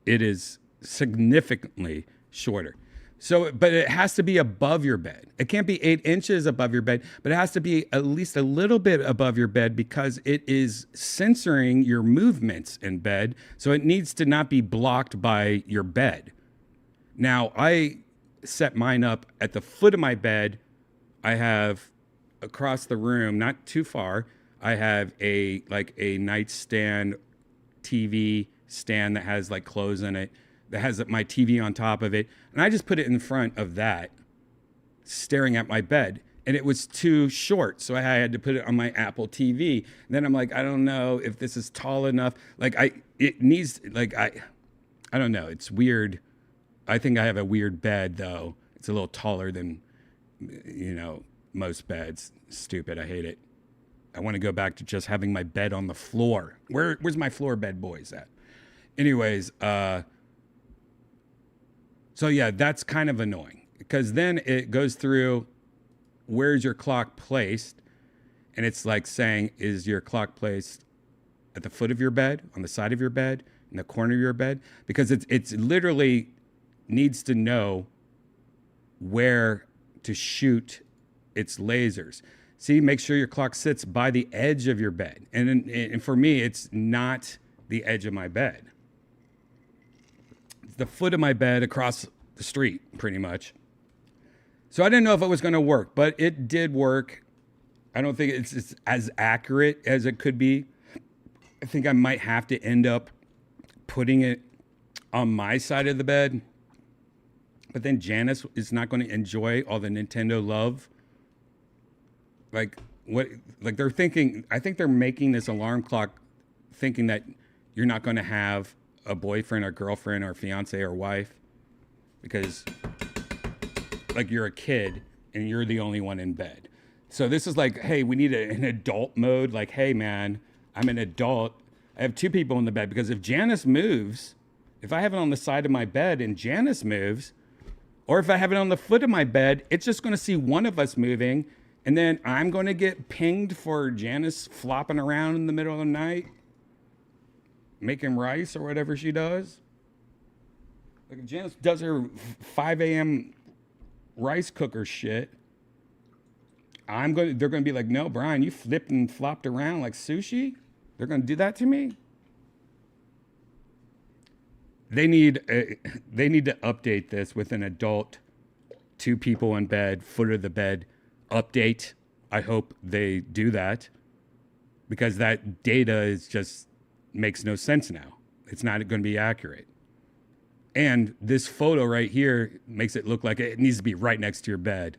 It is significantly shorter. So, but it has to be above your bed. It can't be 8 inches above your bed, but it has to be at least a little bit above your bed because it is censoring your movements in bed. So it needs to not be blocked by your bed. Now, I set mine up at the foot of my bed. I have across the room, not too far, I have a nightstand TV stand that has like clothes in it, that has my TV on top of it. And I just put it in front of that, staring at my bed. And it was too short. So I had to put it on my Apple TV. And then I'm like, I don't know if this is tall enough. I don't know. It's weird. I think I have a weird bed though. It's a little taller than, most beds. Stupid. I hate it. I want to go back to just having my bed on the floor. Where's my floor bed boys at? Anyways, so yeah, that's kind of annoying because then it goes through where's your clock placed, and it's like saying, is your clock placed at the foot of your bed, on the side of your bed, in the corner of your bed? Because it's literally needs to know where to shoot its lasers. See, make sure your clock sits by the edge of your bed. And for me, it's not the edge of my bed. It's the foot of my bed across the street, pretty much. So I didn't know if it was going to work, but it did work. I don't think it's as accurate as it could be. I think I might have to end up putting it on my side of the bed. But then Janice is not going to enjoy all the Nintendo love. They're thinking, I think they're making this alarm clock thinking that you're not going to have a boyfriend or girlfriend or fiance or wife because you're a kid and you're the only one in bed. So this is like, hey, we need an adult mode. Like, hey man, I'm an adult. I have 2 people in the bed because if Janice moves, if I have it on the side of my bed and Janice moves, or if I have it on the foot of my bed, it's just going to see one of us moving. And then I'm going to get pinged for Janice flopping around in the middle of the night, making rice or whatever she does. Like if Janice does her 5 a.m. rice cooker shit, they're going to be like, no, Brian, you flipped and flopped around like sushi? They're going to do that to me? They need to update this with an adult, 2 people in bed, foot of the bed update. I hope they do that because that data makes no sense now. It's not going to be accurate. And this photo right here makes it look like it needs to be right next to your bed.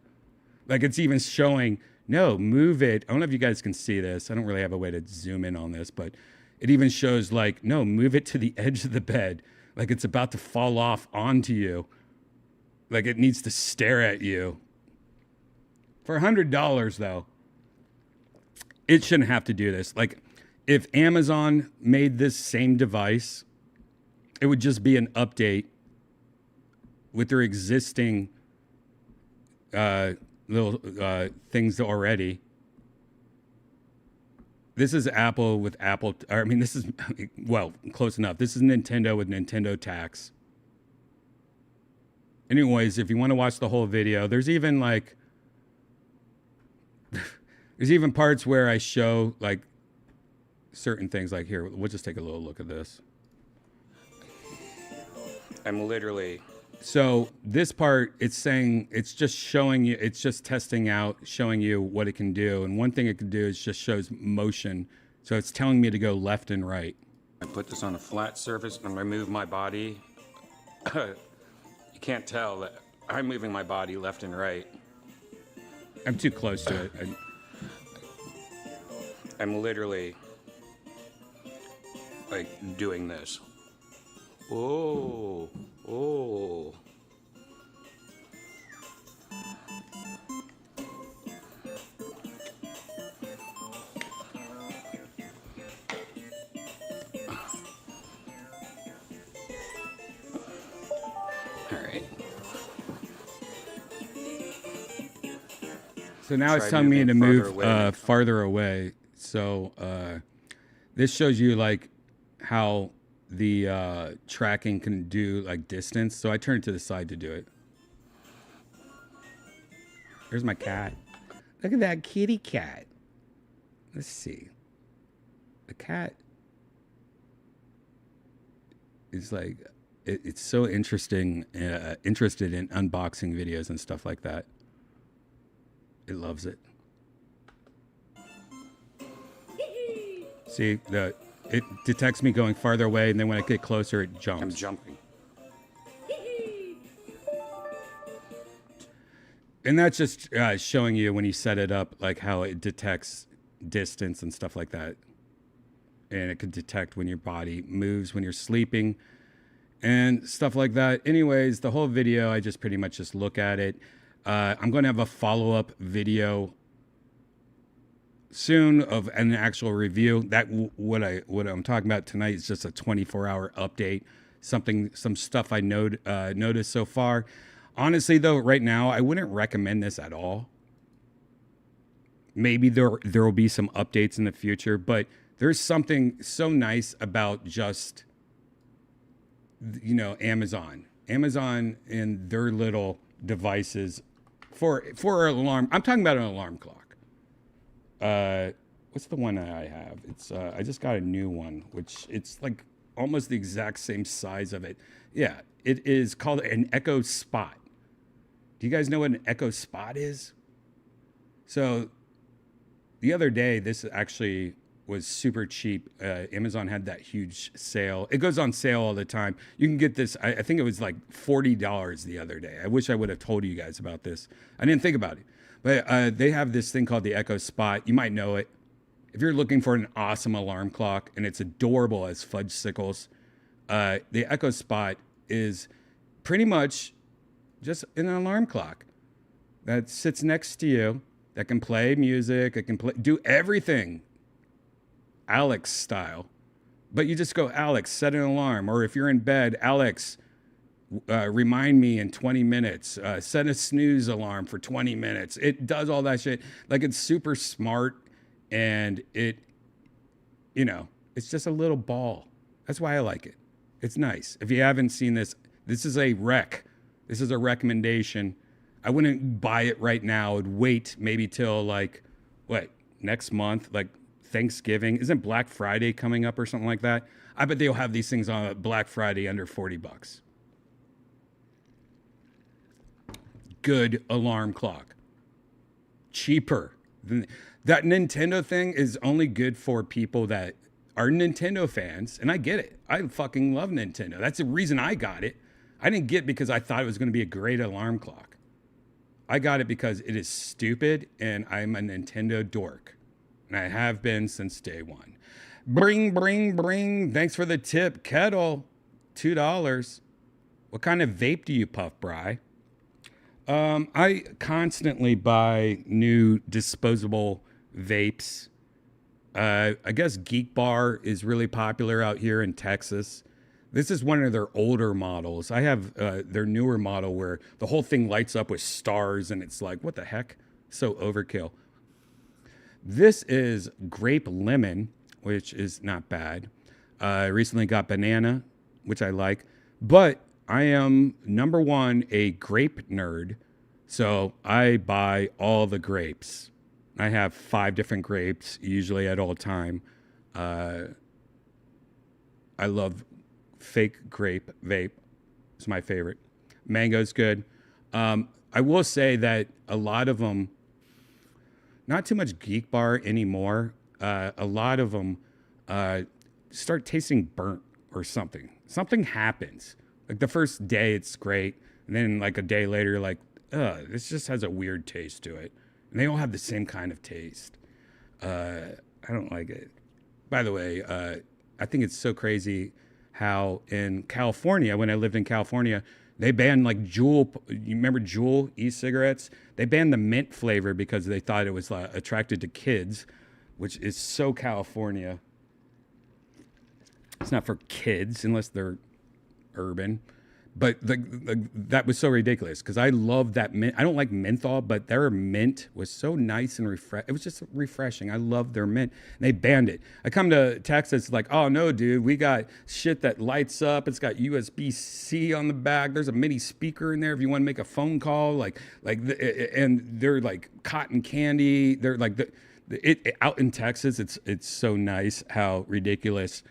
Like it's even showing, no, move it. I don't know if you guys can see this. I don't really have a way to zoom in on this, but it even shows like, no, move it to the edge of the bed. Like it's about to fall off onto you. Like it needs to stare at you. For $100 though, it shouldn't have to do this. Like if Amazon made this same device, it would just be an update with their existing little things already. This is Apple with Apple. This is, well, close enough. This is Nintendo with Nintendo tax. Anyways, if you want to watch the whole video, there's even parts where I show like certain things. Like here, we'll just take a little look at this. So this part, it's saying, it's just showing you, it's just testing out, showing you what it can do. And one thing it can do is just shows motion. So it's telling me to go left and right. I put this on a flat surface and I move my body. You can't tell that I'm moving my body left and right. I'm too close to it. I'm literally like doing this. Oh. All right. So now it's telling me to move farther away. So this shows you like how the tracking can do like distance. So I turn it to the side to do it. There's my cat. Look at that kitty cat. Let's see. The cat is like, it's so interesting, interested in unboxing videos and stuff like that. It loves it. See, it detects me going farther away, and then when I get closer, it jumps. I'm jumping. And that's just showing you when you set it up, like how it detects distance and stuff like that. And it can detect when your body moves when you're sleeping and stuff like that. Anyways, the whole video, I just pretty much just look at it. I'm going to have a follow-up video soon of an actual review. That what I'm talking about tonight is just a 24-hour update. Some stuff I noticed so far. Honestly, though, right now, I wouldn't recommend this at all. Maybe there will be some updates in the future, but there's something so nice about just, you know, Amazon and their little devices for an alarm. I'm talking about an alarm clock. What's the one that I have? It's I just got a new one, which it's like almost the exact same size of it. Yeah, it is called an Echo Spot. Do you guys know what an Echo Spot is? So the other day, this actually was super cheap. Amazon had that huge sale. It goes on sale all the time. You can get this, I think it was like $40 the other day. I wish I would have told you guys about this. I didn't think about it. But they have this thing called the Echo Spot. You might know it. If you're looking for an awesome alarm clock, and it's adorable as fudgesicles, the Echo Spot is pretty much just an alarm clock that sits next to you, that can play music, it can do everything Alex style. But you just go, Alex, set an alarm. Or if you're in bed, Alex, remind me in 20 minutes. Set a snooze alarm for 20 minutes. It does all that shit. Like, it's super smart, and it, you know, it's just a little ball. That's why I like it. It's nice. If you haven't seen this, this is a rec. This is a recommendation. I wouldn't buy it right now. I'd wait maybe till like, next month, like Thanksgiving. Isn't Black Friday coming up or something like that? I bet they'll have these things on Black Friday under $40. Good alarm clock. Cheaper. That Nintendo thing is only good for people that are Nintendo fans, and I get it. I fucking love Nintendo. That's the reason I got it. I didn't get it because I thought it was going to be a great alarm clock. I got it because it is stupid, and I'm a Nintendo dork. And I have been since day one. Bring, bring, bring. Thanks for the tip. Kettle, $2. What kind of vape do you puff, Bri? I constantly buy new disposable vapes. I guess Geek Bar is really popular out here in Texas. This is one of their older models. I have their newer model where the whole thing lights up with stars, and it's like, what the heck? So overkill. This is grape lemon, which is not bad. I recently got banana, which I like. But I am, number one, a grape nerd. So I buy all the grapes. I have 5 different grapes, usually at all time. I love fake grape vape. It's my favorite. Mango's good. I will say that a lot of them, not too much Geek Bar anymore. A lot of them start tasting burnt or something. Something happens. Like the first day, it's great. And then like a day later, you're like, this just has a weird taste to it. And they all have the same kind of taste. I don't like it. By the way, I think it's so crazy how in California, when I lived in California, they banned like Juul. You remember Juul e-cigarettes? They banned the mint flavor because they thought it was attracted to kids, which is so California. It's not for kids unless they're urban. But that was so ridiculous because I love that mint. I don't like menthol, but their mint was so nice and it was just refreshing. I love their mint. And they banned it. I come to Texas like, oh no, dude, we got shit that lights up. It's got USB-C on the back. There's a mini speaker in there if you want to make a phone call. And they're like cotton candy. They're like out in Texas. It's so nice how ridiculous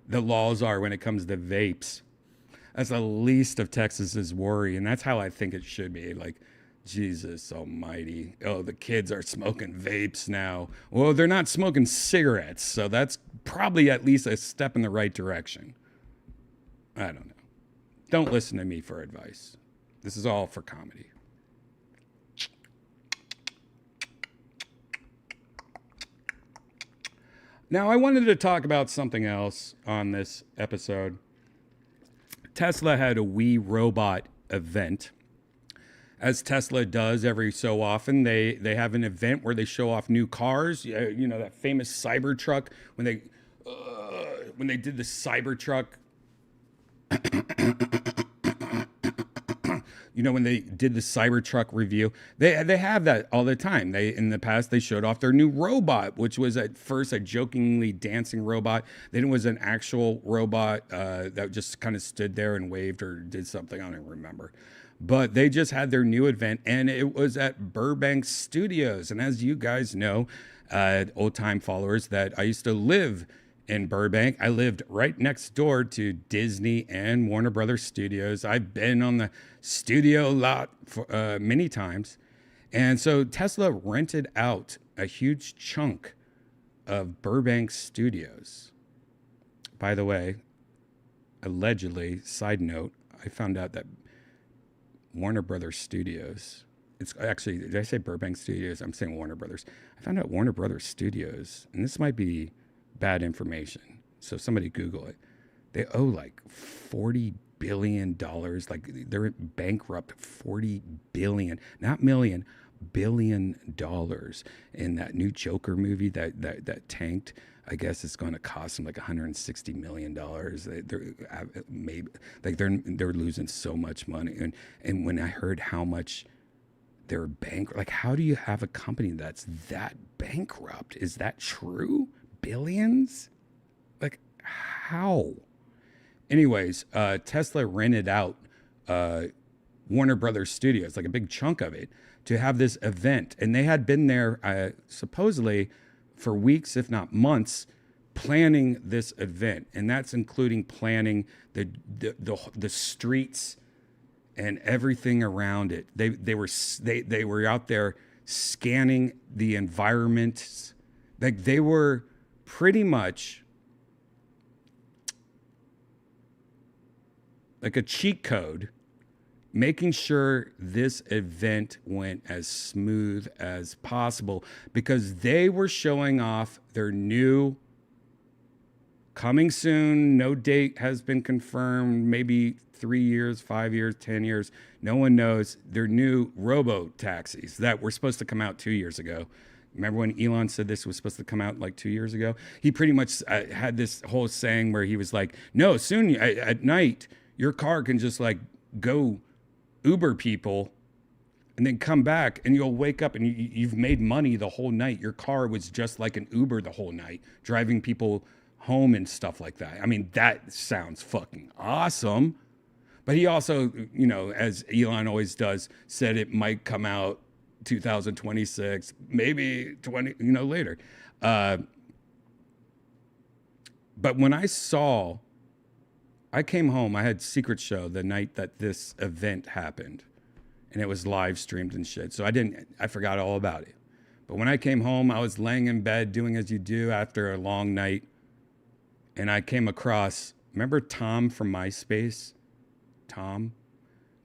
the laws are when it comes to vapes. That's the least of Texas's worry, and that's how I think it should be. Like, Jesus almighty. Oh, the kids are smoking vapes now. Well, they're not smoking cigarettes, so that's probably at least a step in the right direction. I don't know. Don't listen to me for advice. This is all for comedy. Now, I wanted to talk about something else on this episode. Tesla had a We Robot event. As Tesla does every so often, they have an event where they show off new cars. You know, that famous Cybertruck, when they did the Cybertruck. You know, when they did the Cybertruck review, they have that all the time. In the past, they showed off their new robot, which was at first a jokingly dancing robot. Then it was an actual robot that just kind of stood there and waved or did something. I don't remember. But they just had their new event, and it was at Burbank Studios. And as you guys know, old-time followers, that I used to live in Burbank. I lived right next door to Disney and Warner Brothers Studios. I've been on the studio lot for, many times. And so Tesla rented out a huge chunk of Burbank Studios. By the way, allegedly, side note, I found out that Warner Brothers Studios, it's actually, did I say Burbank Studios? I'm saying Warner Brothers. I found out Warner Brothers Studios, and this might be bad information, so somebody Google it. They owe like $40 billion. Like they're bankrupt. $40 billion, not million, $1 billion in that new Joker movie that tanked. I guess it's going to cost them like $160 million. They're losing so much money. And when I heard how much they're bankrupt, like how do you have a company that's that bankrupt? Is that true? Billions? Like how? Anyways, Tesla rented out Warner Brothers Studios, like a big chunk of it, to have this event. And they had been there supposedly for weeks, if not months, planning this event. And that's including planning the streets and everything around it. They were out there scanning the environment. Like they were pretty much like a cheat code, making sure this event went as smooth as possible because they were showing off their new, coming soon, no date has been confirmed, maybe 3 years, 5 years, 10 years, no one knows, their new robo-taxis that were supposed to come out 2 years ago. Remember when Elon said this was supposed to come out like 2 years ago? He pretty much had this whole saying where he was like, no, soon at night, your car can just like go Uber people and then come back and you'll wake up and you've made money the whole night. Your car was just like an Uber the whole night, driving people home and stuff like that. I mean, that sounds fucking awesome. But he also, you know, as Elon always does, said it might come out 2026, maybe 20, later. But when I came home, I had Secret Show the night that this event happened, and it was live streamed and shit. So I forgot all about it. But when I came home, I was laying in bed doing as you do after a long night, and I came across, remember Tom from MySpace?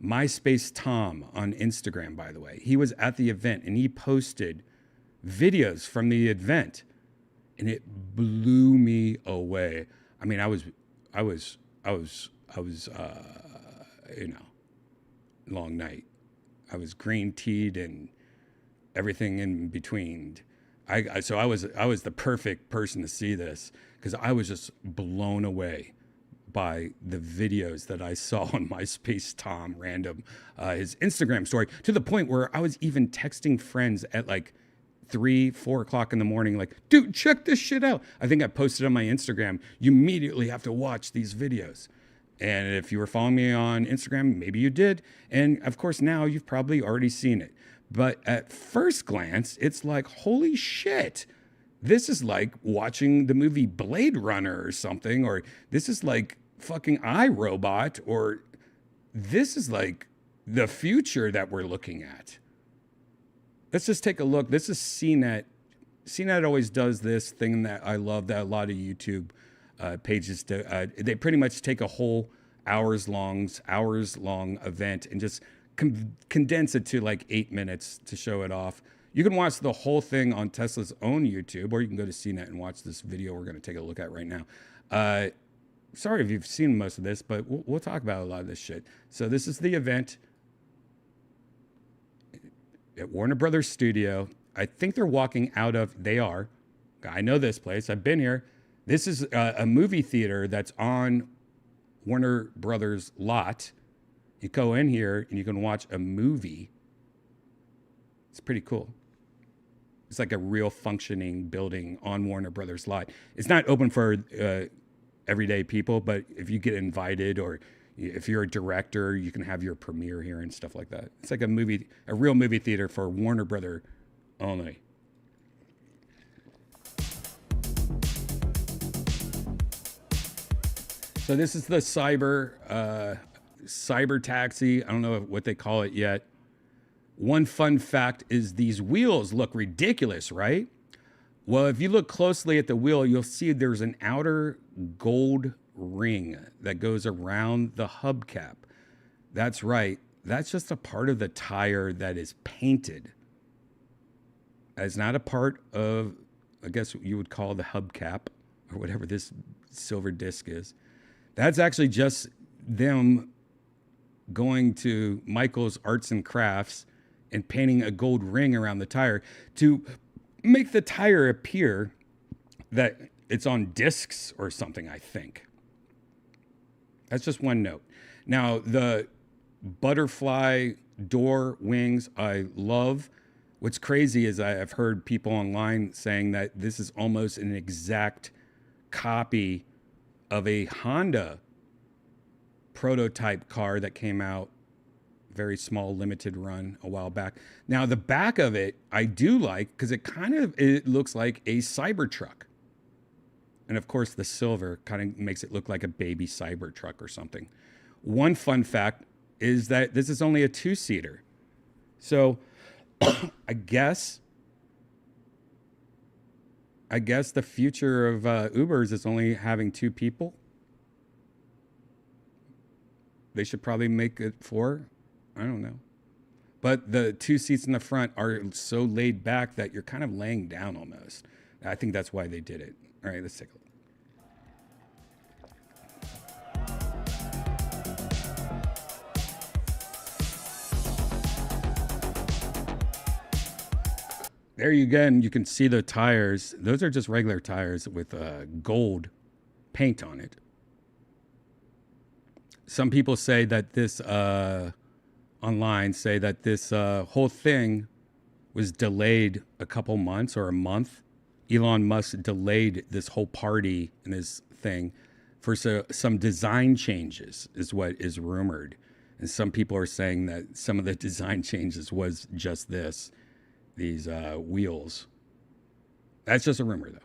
MySpace Tom on Instagram, by the way. He was at the event and he posted videos from the event and it blew me away. I mean, I was, long night. I was green teed and everything in between. So I was the perfect person to see this because I was just blown away by the videos that I saw on MySpace Tom random, his Instagram story, to the point where I was even texting friends at like 3, 4 o'clock in the morning, like, dude, check this shit out. I think I posted on my Instagram, you immediately have to watch these videos. And if you were following me on Instagram, maybe you did. And of course, now you've probably already seen it. But at first glance, it's like, holy shit. This is like watching the movie Blade Runner or something, or this is like fucking iRobot, or this is like the future that we're looking at. Let's just take a look. This is CNET. CNET always does this thing that I love that a lot of YouTube pages do. They pretty much take a whole hours long event and just condense it to like 8 minutes to show it off. You can watch the whole thing on Tesla's own YouTube, or you can go to CNET and watch this video we're going to take a look at right now. Sorry if you've seen most of this, but we'll talk about a lot of this shit. So this is the event at Warner Brothers Studio. I think they're walking out of, I know this place, I've been here. This is a movie theater that's on Warner Brothers lot. You go in here and you can watch a movie. It's pretty cool. It's like a real functioning building on Warner Brothers lot. It's not open for everyday people, but if you get invited or if you're a director, you can have your premiere here and stuff like that. It's like a real movie theater for Warner Brother only. So this is the cyber taxi. I don't know what they call it yet. One fun fact is these wheels look ridiculous, right? Well, if you look closely at the wheel, you'll see there's an outer gold ring that goes around the hubcap. That's right. That's just a part of the tire that is painted. It's not a part of, I guess you would call the hubcap or whatever this silver disc is. That's actually just them going to Michael's Arts and Crafts and painting a gold ring around the tire to make the tire appear that it's on discs or something, I think. That's just one note. Now, the butterfly door wings, I love. What's crazy is I've heard people online saying that this is almost an exact copy of a Honda prototype car that came out, very small limited run a while back. Now the back of it I do like because it looks like a Cybertruck, and of course the silver kind of makes it look like a baby Cybertruck or something. One fun fact is that this is only a 2-seater, so I guess the future of Ubers is only having 2 people. They should probably make it 4. I don't know. But the 2 seats in the front are so laid back that you're kind of laying down almost. I think that's why they did it. All right, let's take a look. There you go, and you can see the tires. Those are just regular tires with gold paint on it. Some people say that this, online, say that this whole thing was delayed a couple months or a month. Elon Musk delayed this whole party and this thing for some design changes is what is rumored. And some people are saying that some of the design changes was just these wheels. That's just a rumor, though.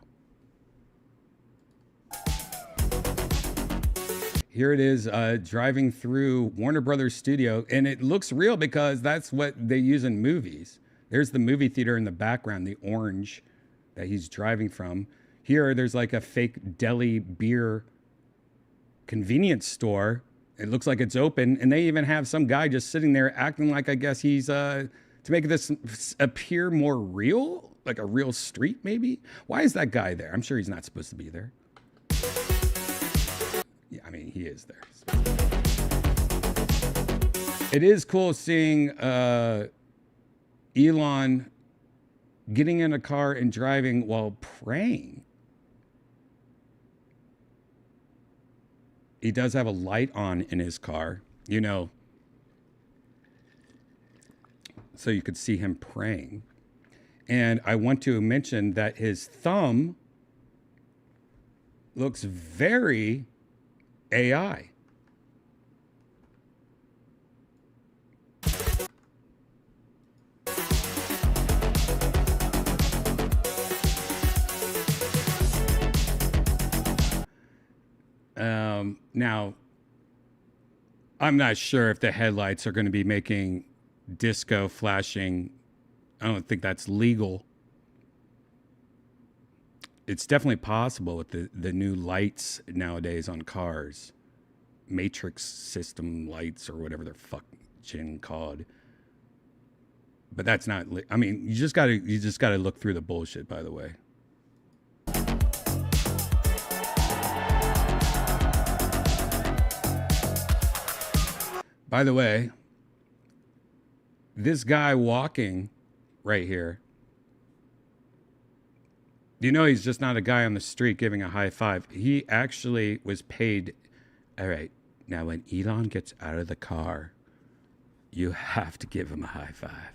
Here it is, driving through Warner Brothers Studio, and it looks real because that's what they use in movies. There's the movie theater in the background, the orange that he's driving from. Here, there's like a fake deli beer convenience store. It looks like it's open, and they even have some guy just sitting there acting like, I guess he's, to make this appear more real, like a real street maybe. Why is that guy there? I'm sure he's not supposed to be there. Yeah, I mean, he is there. It is cool seeing Elon getting in a car and driving while praying. he does have a light on in his car, you know, so you could see him praying. And I want to mention that his thumb looks very AI. Now, I'm not sure if the headlights are going to be making disco flashing. I don't think that's legal. It's definitely possible with the new lights nowadays on cars, matrix system lights or whatever they're fucking called. But that's not. I mean, you just gotta look through the bullshit. By the way. By the way, this guy walking right here, you know, he's just not a guy on the street giving a high five. He actually was paid. All right, now when Elon gets out of the car, you have to give him a high five.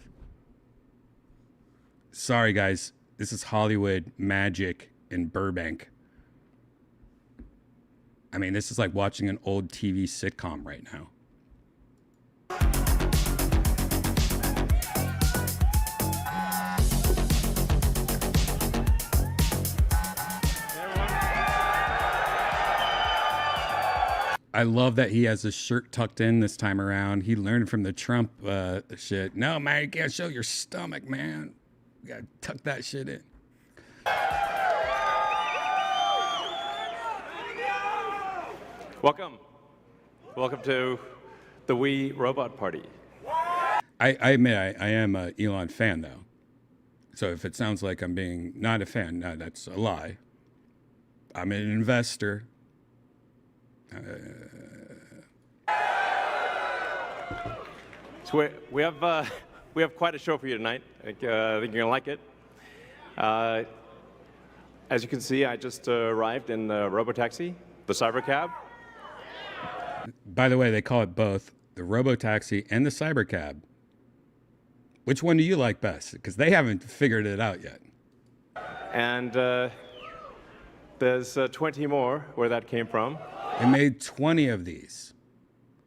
Sorry, guys. This is Hollywood magic in Burbank. I mean, this is like watching an old TV sitcom right now. I love that he has his shirt tucked in this time around. He learned from the Trump shit. No, man, you can't show your stomach, man. You gotta tuck that shit in. Welcome. Welcome to the Wii Robot Party. I admit I am a Elon fan, though. So if it sounds like I'm being not a fan, no, that's a lie. I'm an investor. So we have quite a show for you tonight. I think you're gonna like it. As you can see, I just arrived in the Robotaxi, the Cybercab. By the way, they call it both the Robotaxi and the Cybercab. Which one do you like best? Because they haven't figured it out yet. And there's 20 more where that came from. They made 20 of these.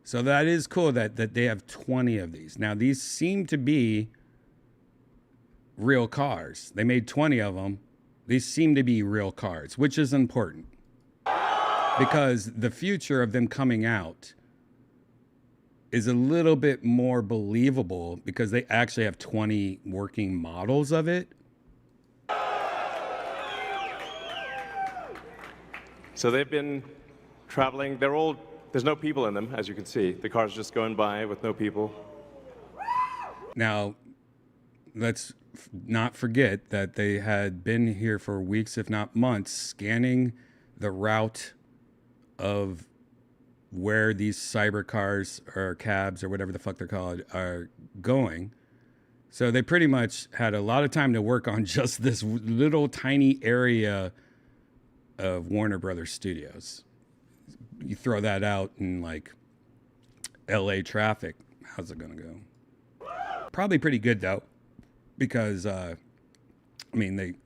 So that is cool that they have 20 of these. Now, these seem to be real cars. They made 20 of them. These seem to be real cars, which is important. Because the future of them coming out is a little bit more believable because they actually have 20 working models of it. So they've been traveling. There's no people in them, as you can see. The car's just going by with no people. Now, let's not forget that they had been here for weeks, if not months, scanning the route of where these cyber cars or cabs or whatever the fuck they're called are going. So they pretty much had a lot of time to work on just this little tiny area of Warner Brothers Studios. You throw that out in like LA traffic, how's it gonna go? Probably pretty good though, because I mean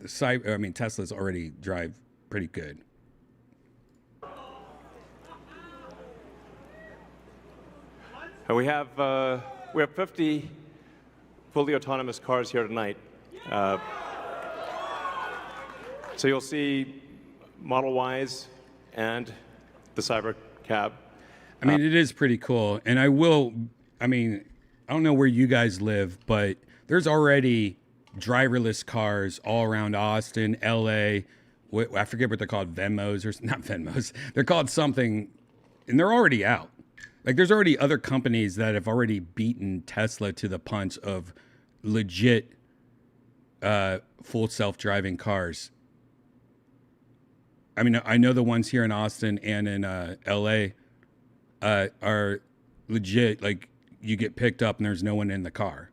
Teslas already drive pretty good. And we have 50 fully autonomous cars here tonight. So you'll see Model Ys and the Cybercab. I mean, it is pretty cool. And I don't know where you guys live, but there's already driverless cars all around Austin, LA. I forget what they're called, Venmos or not Venmos. They're called something, and they're already out. Like there's already other companies that have already beaten Tesla to the punch of legit full self-driving cars. I mean, I know the ones here in Austin and in LA are legit. Like you get picked up and there's no one in the car.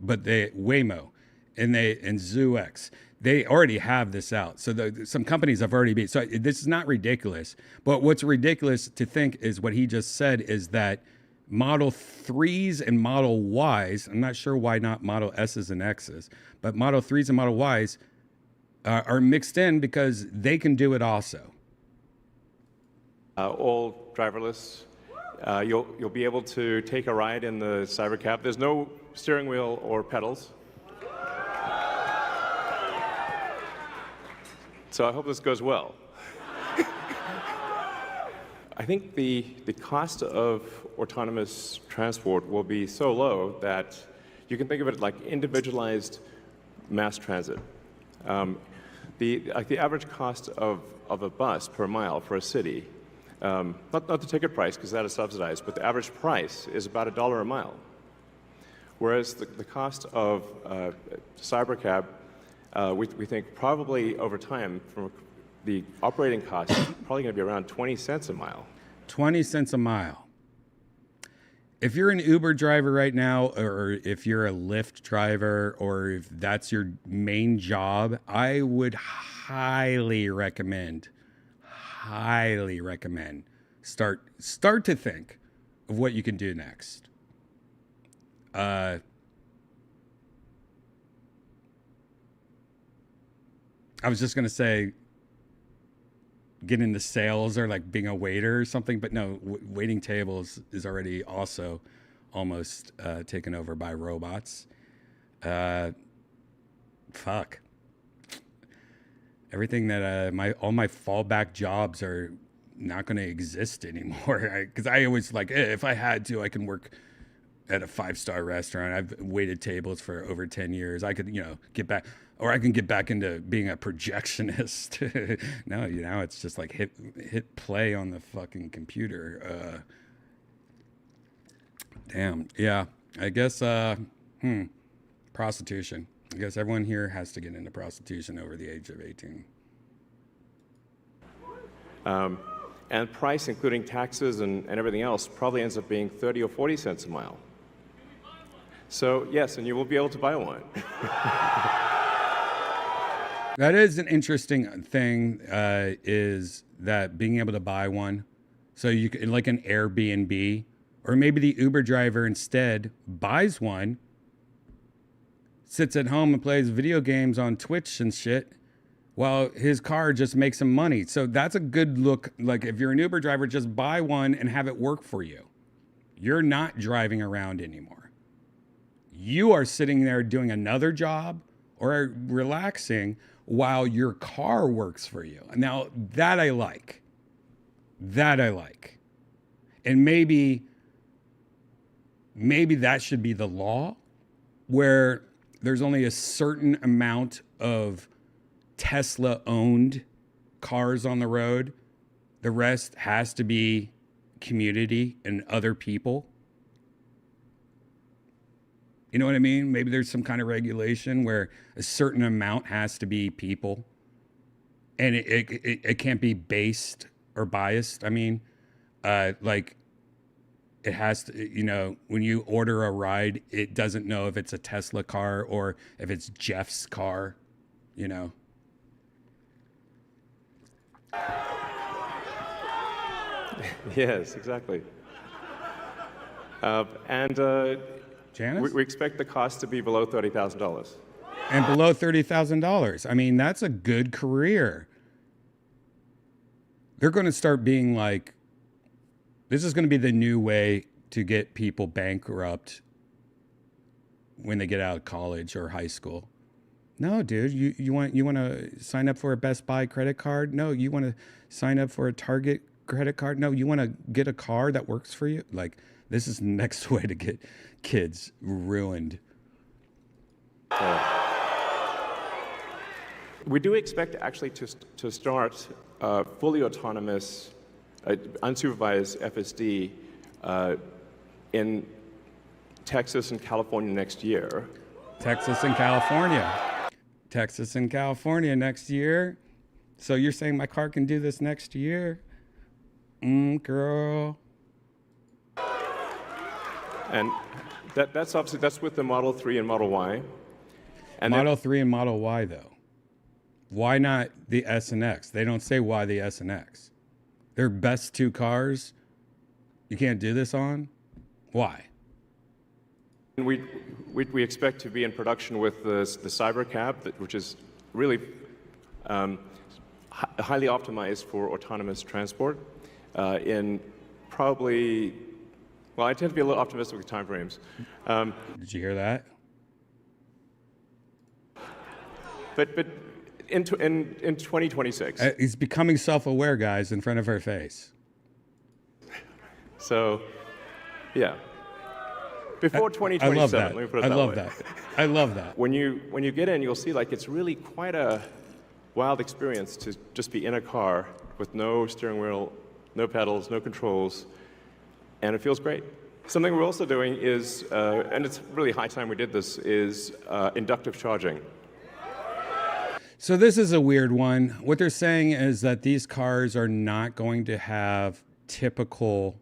But Waymo, and ZooX. They already have this out. So some companies have already been. So this is not ridiculous. But what's ridiculous to think is what he just said is that Model 3s and Model Ys, I'm not sure why not Model S's and X's, but Model 3s and Model Ys are mixed in because they can do it also. All driverless. You'll be able to take a ride in the Cybercab. There's no steering wheel or pedals. So I hope this goes well. I think the cost of autonomous transport will be so low that you can think of it like individualized mass transit. The average cost of a bus per mile for a city, not the ticket price because that is subsidized, but the average price is about $1 a mile. Whereas the cost of Cybercab, we think probably over time, from the operating cost is probably going to be around 20 cents a mile. 20 cents a mile. If you're an Uber driver right now, or if you're a Lyft driver, or if that's your main job, I would highly recommend start to think of what you can do next. I was just gonna say get into sales or like being a waiter or something, but no, waiting tables is already also almost taken over by robots. Fuck. Everything that all my fallback jobs are not going to exist anymore. Because I always like, if I had to, I can work at a 5-star restaurant. I've waited tables for over 10 years. I could, get back, or I can get back into being a projectionist. No, it's just like hit play on the fucking computer. Damn. Yeah. I guess, prostitution. I guess everyone here has to get into prostitution over the age of 18. And price, including taxes and everything else, probably ends up being 30 or 40 cents a mile. So yes, and you will be able to buy one. That is an interesting thing, is that being able to buy one. So you can, like an Airbnb, or maybe the Uber driver instead buys one, sits at home and plays video games on Twitch and shit, while his car just makes him money. So that's a good look. Like if you're an Uber driver, just buy one and have it work for you. You're not driving around anymore. You are sitting there doing another job or relaxing while your car works for you. Now that I like. And maybe that should be the law, where there's only a certain amount of Tesla-owned cars on the road. The rest has to be community and other people. You know what I mean? Maybe there's some kind of regulation where a certain amount has to be people. And it can't be based or biased. I mean, like it has to, when you order a ride, it doesn't know if it's a Tesla car or if it's Jeff's car, Yes, exactly. Janice? We expect the cost to be below $30,000. And below $30,000. I mean, that's a good career. They're going to start being like, this is going to be the new way to get people bankrupt when they get out of college or high school. No, dude, you want to sign up for a Best Buy credit card? No, you want to sign up for a Target credit card? No, you want to get a car that works for you? Like, this is the next way to get kids ruined. We do expect actually to start fully autonomous, unsupervised FSD in Texas and California next year. Texas and California next year. So you're saying my car can do this next year? Girl. And that's obviously, that's with the Model 3 and Model Y. And then- Model 3 and Model Y, though. Why not the S and X? They don't say why the S and X. They're best two cars. You can't do this on? Why? We expect to be in production with the Cybercab, which is really highly optimized for autonomous transport in probably, well, I tend to be a little optimistic with timeframes. Did you hear that? But in 2026. He's becoming self-aware, guys, in front of our face. So, yeah. Before 2027, I love that. let me put it I that love way. that. I love that. When you get in, you'll see like it's really quite a wild experience to just be in a car with no steering wheel, no pedals, no controls, and it feels great. Something we're also doing is, and it's really high time we did this, is inductive charging. So this is a weird one. What they're saying is that these cars are not going to have typical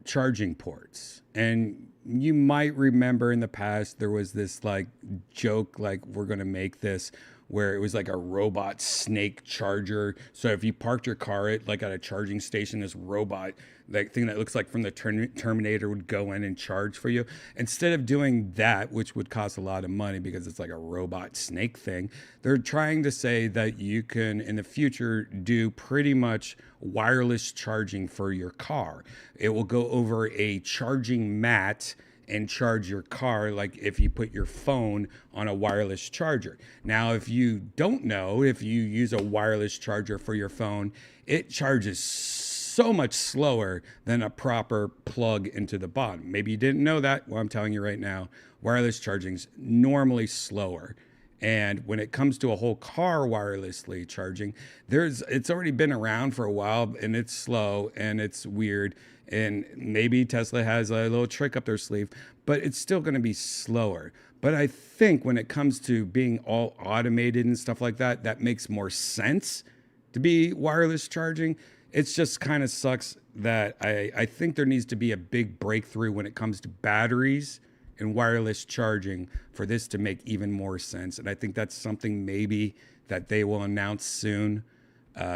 charging ports. And you might remember in the past there was this like joke, like we're going to make this where it was like a robot snake charger. So if you parked your car at like at a charging station, this robot, like thing that looks like from the Terminator would go in and charge for you. Instead of doing that, which would cost a lot of money because it's like a robot snake thing, they're trying to say that you can in the future do pretty much wireless charging for your car. It will go over a charging mat and charge your car like if you put your phone on a wireless charger. Now, if you don't know, if you use a wireless charger for your phone, it charges so much slower than a proper plug into the bottom. Maybe you didn't know that. Well, I'm telling you right now, wireless charging's normally slower. And when it comes to a whole car wirelessly charging, it's already been around for a while and it's slow and it's weird. And maybe Tesla has a little trick up their sleeve, but it's still going to be slower. But I think when it comes to being all automated and stuff like that, that makes more sense to be wireless charging. It's just kind of sucks that I think there needs to be a big breakthrough when it comes to batteries and wireless charging for this to make even more sense. And I think that's something maybe that they will announce soon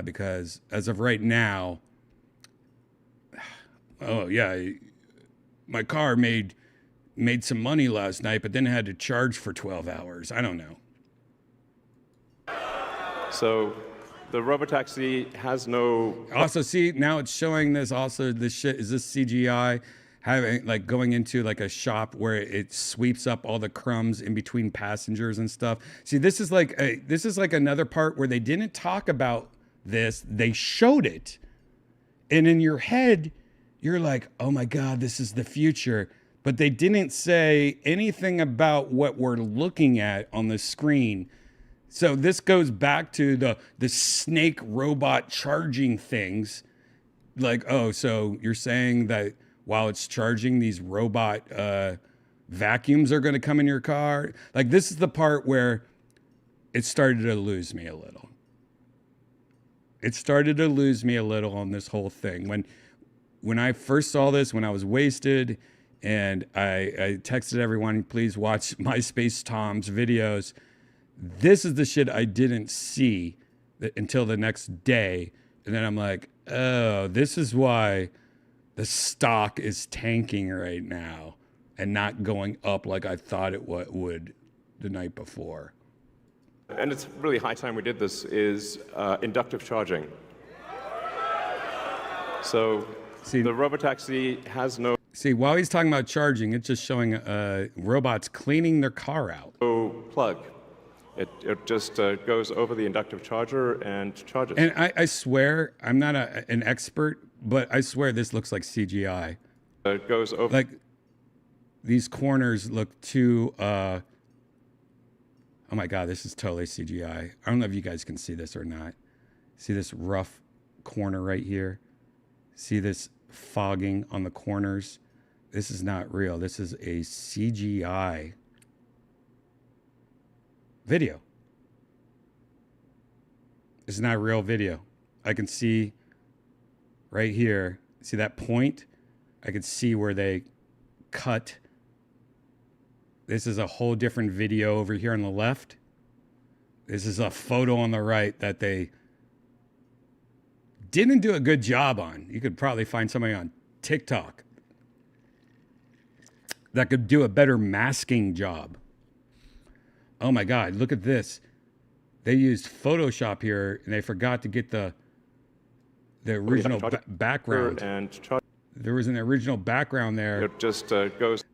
because as of right now, oh yeah, my car made some money last night, but then had to charge for 12 hours. I don't know. So the robotaxi has no. Also, see, now it's showing this also, this shit, is this CGI? Having like going into like a shop where it sweeps up all the crumbs in between passengers and stuff. See, this is like another part where they didn't talk about this. They showed it. And in your head, you're like, oh my God, this is the future. But they didn't say anything about what we're looking at on the screen. So this goes back to the snake robot charging things. Like, oh, so you're saying that while it's charging, these robot vacuums are going to come in your car? Like, this is the part where it started to lose me a little. It started to lose me a little on this whole thing. When I first saw this, when I was wasted, and I texted everyone, please watch MySpace Tom's videos. This is the shit I didn't see until the next day. And then I'm like, oh, this is why the stock is tanking right now and not going up like I thought it would the night before. And it's really high time we did this, is inductive charging. So See, the robotaxi has no while he's talking about charging, it's just showing robots cleaning their car out. plug. It just goes over the inductive charger and charges. And I swear, I'm not an expert, but I swear this looks like CGI. It goes over. Like, these corners look too, oh my God, this is totally CGI. I don't know if you guys can see this or not. See this rough corner right here? See this fogging on the corners? This is not real. This is a CGI video. It's not real video. I can see right here, see that point? I can see where they cut This is a whole different video over here on the left. This is a photo on the right that they didn't do a good job on. You could probably find somebody on TikTok that could do a better masking job. Oh my God, look at this. They used Photoshop here and they forgot to get the original background. And There was an original background there. it just goes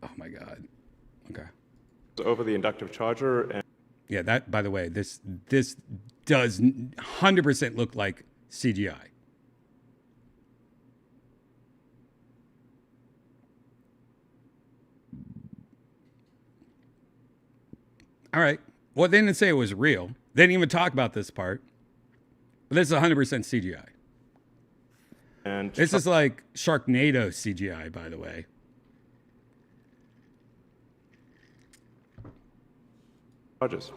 Oh my God. Okay. over the inductive charger. And Yeah, that, by the way, this does 100% look like CGI. All right. Well, they didn't say it was real. They didn't even talk about this part. But this is 100% CGI. and This is like Sharknado CGI, by the way. charges.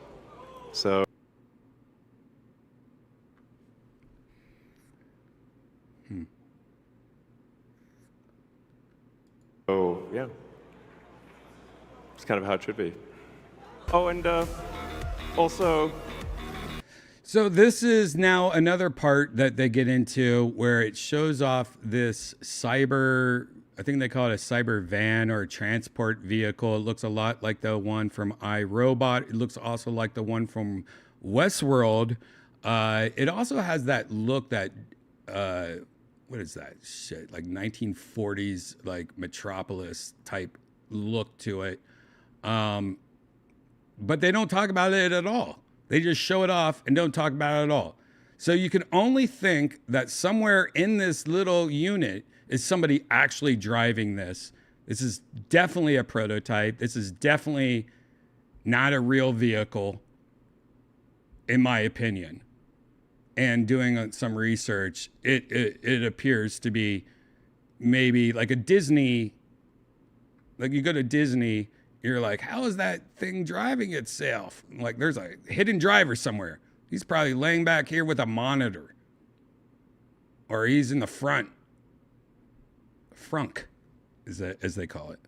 So Oh, yeah. It's kind of how it should be. Oh, and also, So this is now another part that they get into where it shows off this cyber, I think they call it a cyber van or a transport vehicle. It looks a lot like the one from iRobot. It looks also like the one from Westworld. It also has that look that, what is that shit? Like 1940s, like Metropolis type look to it. But they don't talk about it at all. They just show it off and don't talk about it at all. So you can only think that somewhere in this little unit is somebody actually driving this. This is definitely a prototype. This is definitely not a real vehicle, in my opinion. And doing some research, it appears to be maybe like a Disney, like you go to Disney, you're like, how is that thing driving itself? Like there's a hidden driver somewhere. He's probably laying back here with a monitor. Or he's in the front. Frunk, as they call it.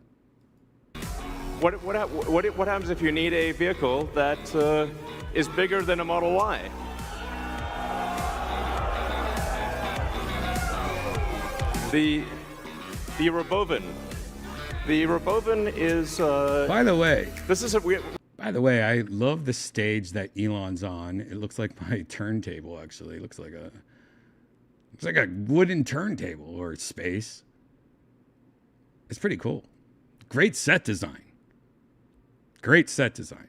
what happens if you need a vehicle that is bigger than a Model Y? The Robovan. The Robovan is. By the way, This is a weird. By the way, I love the stage that Elon's on. It looks like my turntable, actually. It looks like a wooden turntable or space. It's pretty cool. Great set design. Great set design.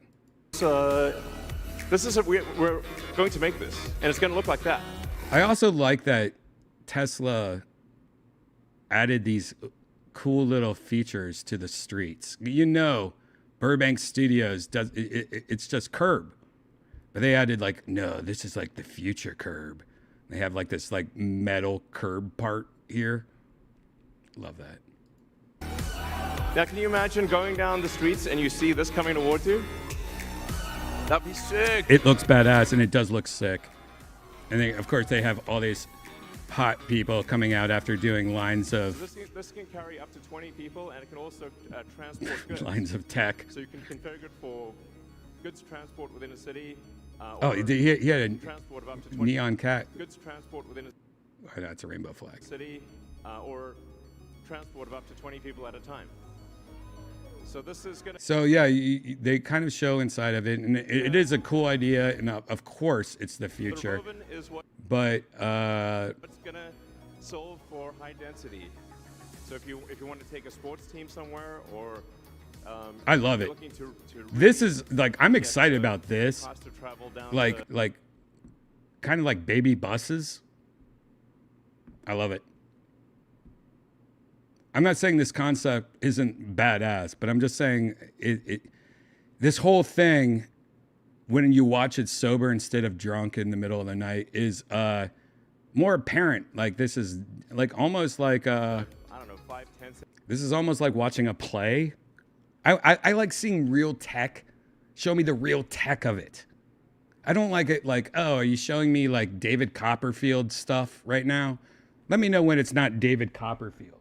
This is we're going to make this, and it's going to look like that. I also like that Tesla added these cool little features to the streets. You know, Burbank Studios does it's just curb, but they added like, no, this is like the future curb. They have like this like metal curb part here. Love that. Now, can you imagine going down the streets and you see this coming towards you? That'd be sick. It looks badass and it does look sick. And they, of course, they have all these hot people coming out after doing lines of This can carry up to 20 people, and it can also transport goods. lines of tech. So you can configure it for goods transport within a city. Oh, or he had a transport of up to 20 neon cat. goods transport within a Oh, that's a rainbow flag. city, or transport of up to 20 people at a time. So this is gonna. So yeah, they kind of show inside of it, and it is a cool idea, and of course it's the future. The Robovan is But what's gonna solve for high density. So if you want to take a sports team somewhere, or I love you're it. looking to This is like I'm get excited the about this. cost of travel down Like to- kind of like baby buses. I love it. I'm not saying this concept isn't badass, but I'm just saying this whole thing, when you watch it sober instead of drunk in the middle of the night, is more apparent. Like this is like almost like I don't know, 5, 10 seconds. this is almost like watching a play. I like seeing real tech. Show me the real tech of it. I don't like it like, oh, are you showing me like David Copperfield stuff right now? Let me know when it's not David Copperfield.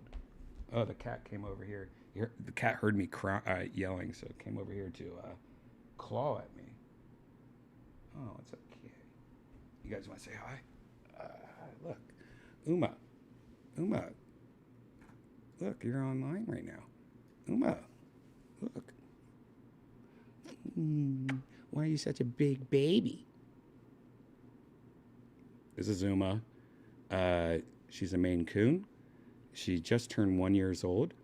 Oh, the cat came over here. The cat heard me yelling, so it came over here to claw at me. Oh, it's okay. You guys want to say hi? Look, Uma. Look, you're online right now. Uma, look. Why are you such a big baby? This is Uma. She's a Maine Coon. She just turned 1 year old.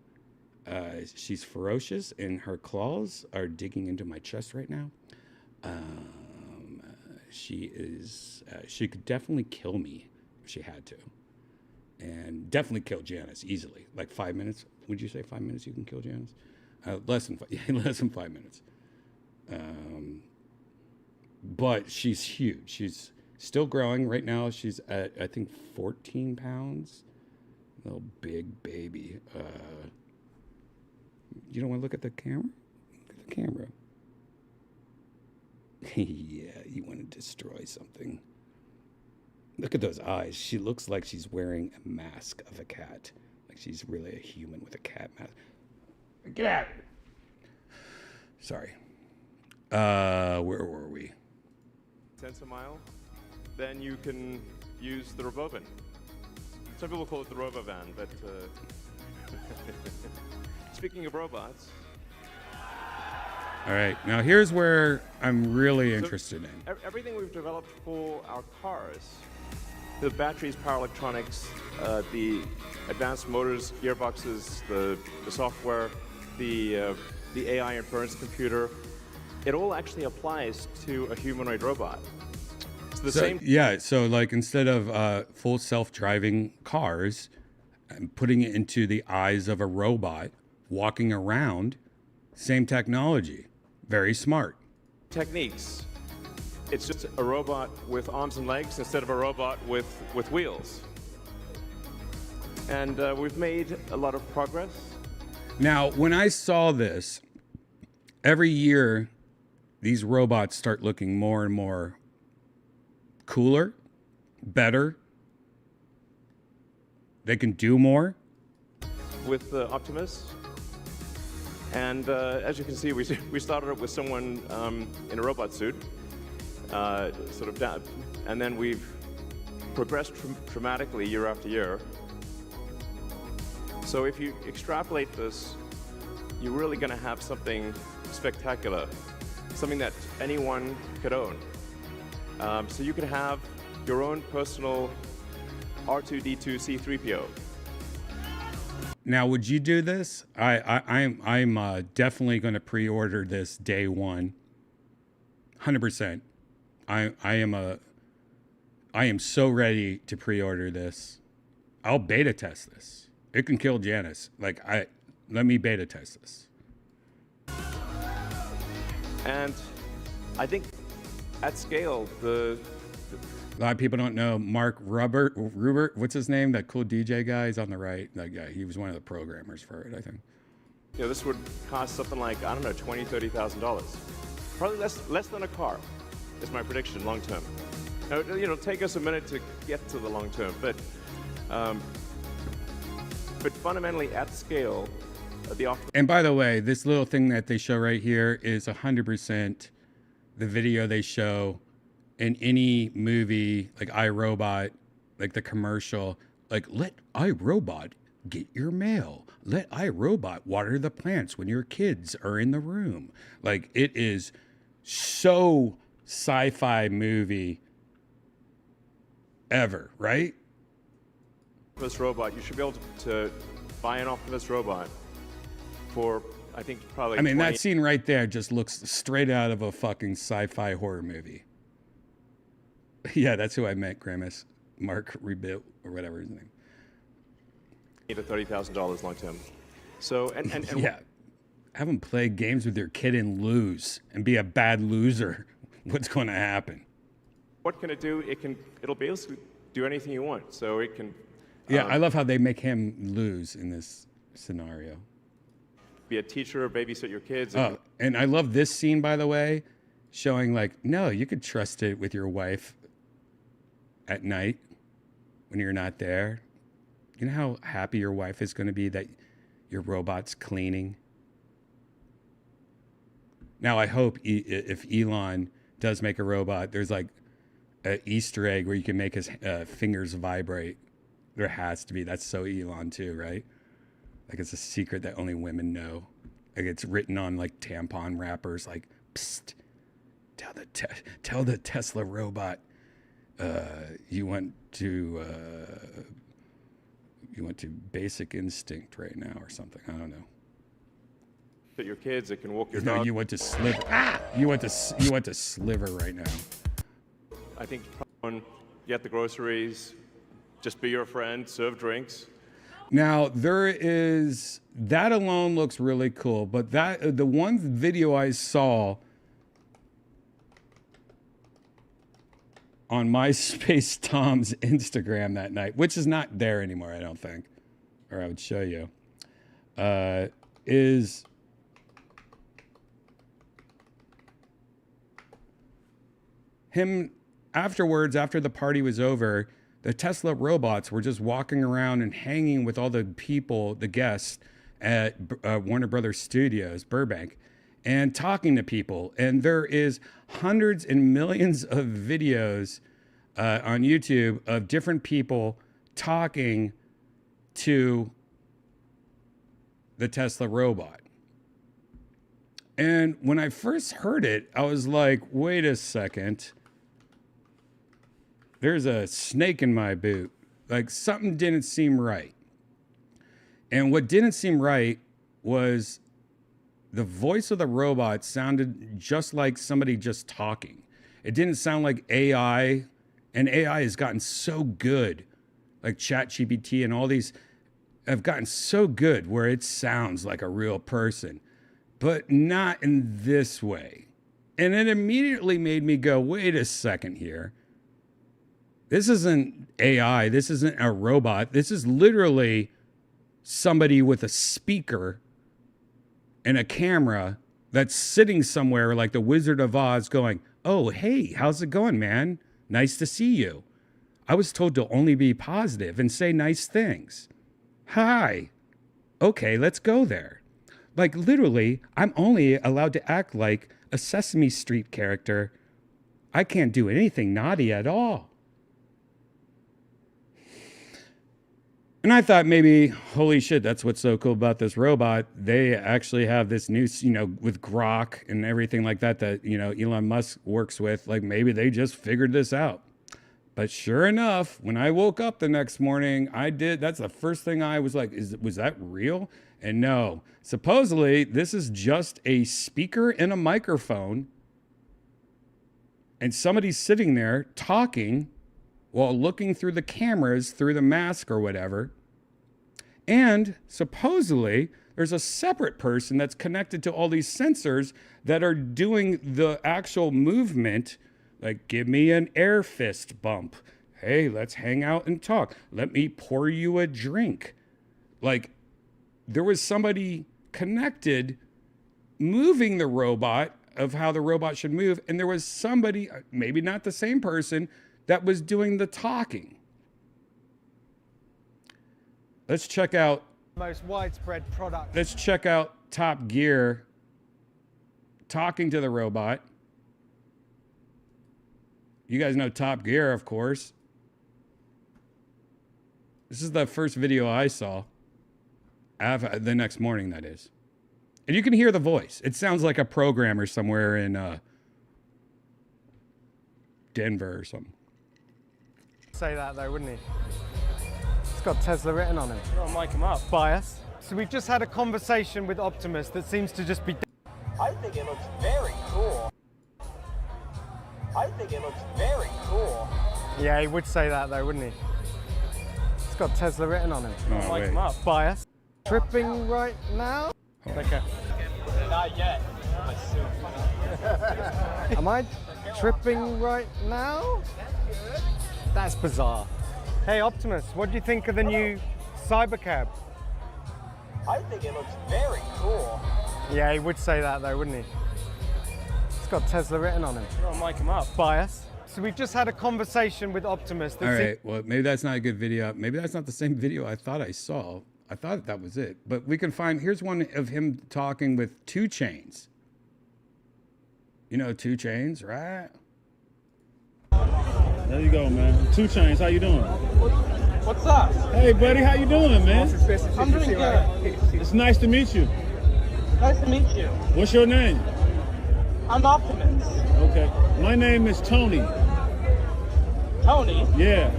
She's ferocious, and her claws are digging into my chest right now. She could definitely kill me if she had to. And definitely kill Janice easily. Like 5 minutes. Would you say 5 minutes you can kill Janice? Less than 5 minutes. But she's huge. She's still growing. Right now she's at, I think, 14 pounds. Little big baby. You don't want to look at the camera? Look at the camera. Yeah, you want to destroy something. Look at those eyes. She looks like she's wearing a mask of a cat. Like she's really a human with a cat mask. Get out! Sorry. Where were we? Cents a mile, then you can use the Robovan. Some people call it the Robovan, but speaking of robots. All right, now here's where I'm really interested in. Everything we've developed for our cars, the batteries, power electronics, the advanced motors, gearboxes, the software, the AI inference computer, it all actually applies to a humanoid robot. It's the same. Yeah, so like instead of full self-driving cars, I'm putting it into the eyes of a robot walking around, same technology. Very smart. Techniques. It's just a robot with arms and legs instead of a robot with wheels. And we've made a lot of progress. Now, when I saw this, every year, these robots start looking more and more cooler, better. They can do more. With Optimus. And as you can see, we started up with someone in a robot suit, sort of down, and then we've progressed dramatically year after year. So if you extrapolate this, you're really going to have something spectacular, something that anyone could own. So you could have your own personal R2-D2 C-3PO. Now, would you do this? I'm definitely going to pre-order this day one. 100%. I am so ready to pre-order this. I'll beta test this. It can kill Janice. Let me beta test this. And I think at scale, a lot of people don't know Mark Rubert, what's his name? That cool DJ guy. He's on the right. That guy. He was one of the programmers for it, I think. You know, this would cost something like, I don't know, $20,000, $30,000. Probably less than a car, is my prediction, long term. Now, you know, take us a minute to get to the long term, but fundamentally at scale, And by the way, this little thing that they show right here is 100% the video they show in any movie, like iRobot, like the commercial, like let iRobot get your mail. Let iRobot water the plants when your kids are in the room. Like it is so sci-fi movie ever, right? Optimus robot, you should be able to buy an Optimus robot for, I think, probably I mean, 20. that scene right there just looks straight out of a fucking sci-fi horror movie. Yeah, that's who I meant, Grimace. Mark Rebuilt, or whatever his name. To $30,000 long term. So, and yeah. Have them play games with your kid and lose and be a bad loser. What's going to happen? What can it do? It'll basically do anything you want. So it can. Yeah, I love how they make him lose in this scenario. Be a teacher, babysit your kids. And I love this scene, by the way, showing like, no, you could trust it with your wife at night when you're not there. You know how happy your wife is going to be that your robot's cleaning. Now, I hope if Elon does make a robot, there's like an Easter egg where you can make his fingers vibrate. There has to be. That's so Elon too, right? Like it's a secret that only women know. Like it's written on like tampon wrappers, like, psst, tell the Tesla robot you went to Basic Instinct right now or something. I don't know. That your kids that can walk your No, dog. you went to Sliver. Ah! You went to Sliver right now. I think when you at the groceries, just be your friend, serve drinks. Now there is that alone looks really cool, but that the one video I saw on MySpace Tom's Instagram that night, which is not there anymore, I don't think, or I would show you, is him afterwards, after the party was over. The Tesla robots were just walking around and hanging with all the people, the guests at Warner Brothers Studios, Burbank, and talking to people. And there is hundreds and millions of videos on YouTube of different people talking to the Tesla robot. And when I first heard it, I was like, wait a second. There's a snake in my boot. Like something didn't seem right. And what didn't seem right was the voice of the robot sounded just like somebody just talking. It didn't sound like AI. And AI has gotten so good. Like ChatGPT and all these have gotten so good where it sounds like a real person. But not in this way. And it immediately made me go, wait a second here. This isn't AI. This isn't a robot. This is literally somebody with a speaker and a camera that's sitting somewhere like the Wizard of Oz going, oh, hey, how's it going, man? Nice to see you. I was told to only be positive and say nice things. Hi. Okay, let's go there. Like literally, I'm only allowed to act like a Sesame Street character. I can't do anything naughty at all. And I thought maybe, holy shit, that's what's so cool about this robot. They actually have this new, with Grok and everything like that, Elon Musk works with. Like maybe they just figured this out. But sure enough, when I woke up the next morning, that's the first thing I was like, was that real? And no, supposedly this is just a speaker and a microphone. And somebody's sitting there talking while looking through the cameras, through the mask or whatever. And supposedly, there's a separate person that's connected to all these sensors that are doing the actual movement, like give me an air fist bump. Hey, let's hang out and talk. Let me pour you a drink. Like, there was somebody connected moving the robot of how the robot should move, and there was somebody, maybe not the same person, that was doing the talking. Let's check out most widespread product. Let's check out Top Gear talking to the robot. You guys know Top Gear, of course. This is the first video I saw. The next morning, that is. And you can hear the voice. It sounds like a programmer somewhere in Denver or something. Say that though, wouldn't he? It's got Tesla written on him. I'll mic him up. Bias. So we've just had a conversation with Optimus that seems to just be. I think it looks very cool. I think it looks very cool. Yeah, he would say that though, wouldn't he? It's got Tesla written on him. Oh, Mic wait. him up. Bias. Tripping right now? Okay. Not yet. Am I tripping right now? That's bizarre. Hey Optimus, what do you think of the new Cybercab? I think it looks very cool. Yeah, he would say that though, wouldn't he? It's got Tesla written on him. I'll mic him up. Bias. So we've just had a conversation with Optimus that All right, well, maybe that's not a good video. Maybe that's not the same video I thought I saw. I thought that was it. But we can find, here's one of him talking with 2 Chainz. You know 2 Chainz, right? There you go, man. 2 Chainz, how you doing? What's up? Hey, buddy, how you doing, man? I'm doing good. It's nice to meet you. Nice to meet you. What's your name? I'm Optimus. Okay. My name is Tony. Tony? Yeah.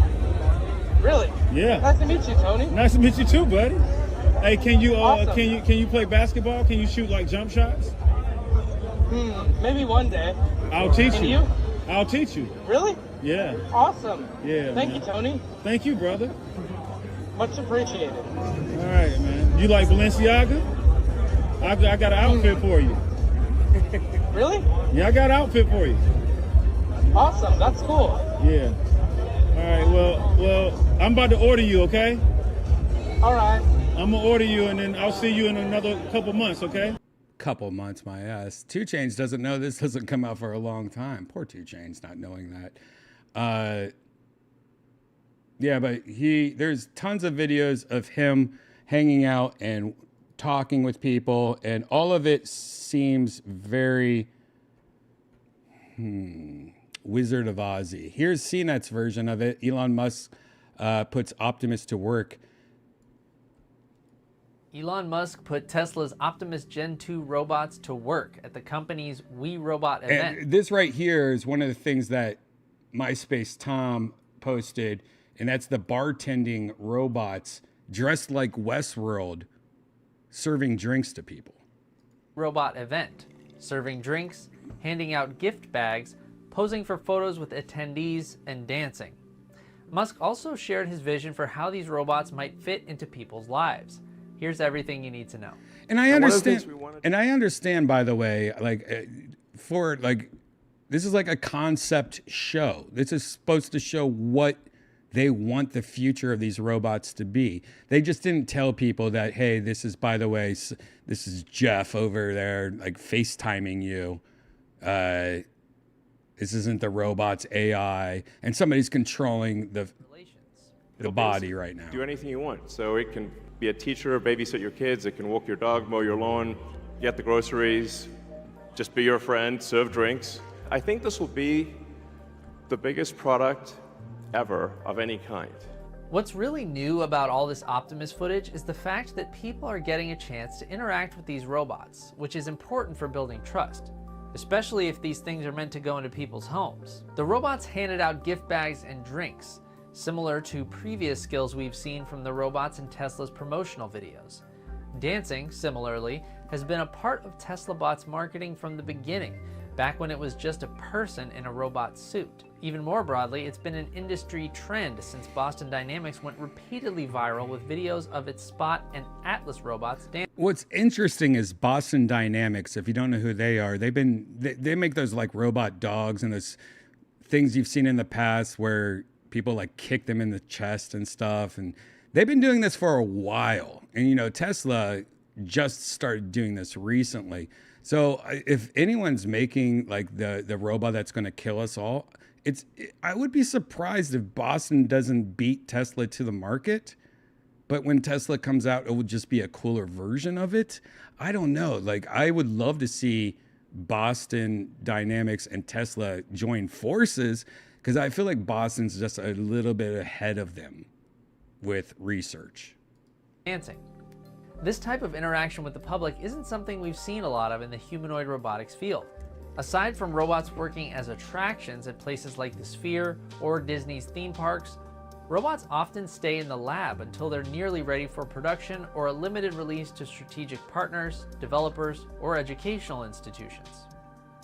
Really? Yeah. Nice to meet you, Tony. Nice to meet you too, buddy. Hey, can you Awesome. can you play basketball? Can you shoot like jump shots? Maybe one day. I'll teach Can you. you? I'll teach you. Really? Yeah. Awesome. Yeah. Thank man. you, Tony. Thank you, brother. Much appreciated. All right, man. You like Balenciaga? I got an outfit for you. Really? Yeah, I got an outfit for you. Awesome. That's cool. Yeah. All right. Well, I'm about to order you. Okay. All right. I'm gonna order you, and then I'll see you in another couple months. Okay. Couple months, my ass. 2 Chainz doesn't know this doesn't come out for a long time. Poor 2 Chainz not knowing that. Yeah, but there's tons of videos of him hanging out and talking with people, and all of it seems very Wizard of Ozzy. Here's CNET's version of it. Elon Musk puts Optimus to work. Elon Musk put Tesla's Optimus Gen 2 robots to work at the company's We Robot event. And this right here is one of the things that MySpace Tom posted, and that's the bartending robots dressed like Westworld serving drinks to people. Robot event, serving drinks, handing out gift bags, posing for photos with attendees, and dancing. Musk also shared his vision for how these robots might fit into people's lives. Here's everything you need to know. And I understand, by the way, like this is like a concept show. This is supposed to show what they want the future of these robots to be. They just didn't tell people that, hey, this is, by the way, this is Jeff over there, like FaceTiming you. This isn't the robot's AI, and somebody's controlling the body right now. Do anything you want. So it can be a teacher, babysit your kids, it can walk your dog, mow your lawn, get the groceries, just be your friend, serve drinks. I think this will be the biggest product ever of any kind. What's really new about all this Optimus footage is the fact that people are getting a chance to interact with these robots, which is important for building trust, especially if these things are meant to go into people's homes. The robots handed out gift bags and drinks, similar to previous skills we've seen from the robots in Tesla's promotional videos. Dancing, similarly, has been a part of Tesla Bot's marketing from the beginning, back when it was just a person in a robot suit. Even more broadly, it's been an industry trend since Boston Dynamics went repeatedly viral with videos of its Spot and Atlas robots dancing. What's interesting is Boston Dynamics, if you don't know who they are, they make those like robot dogs and those things you've seen in the past where people like kick them in the chest and stuff. And they've been doing this for a while. And, you know, Tesla just started doing this recently. So if anyone's making like the robot that's going to kill us all, I would be surprised if Boston doesn't beat Tesla to the market. But when Tesla comes out, it will just be a cooler version of it. I don't know. Like, I would love to see Boston Dynamics and Tesla join forces, because I feel like Boston's just a little bit ahead of them with research. Dancing. This type of interaction with the public isn't something we've seen a lot of in the humanoid robotics field. Aside from robots working as attractions at places like the Sphere or Disney's theme parks, robots often stay in the lab until they're nearly ready for production or a limited release to strategic partners, developers, or educational institutions.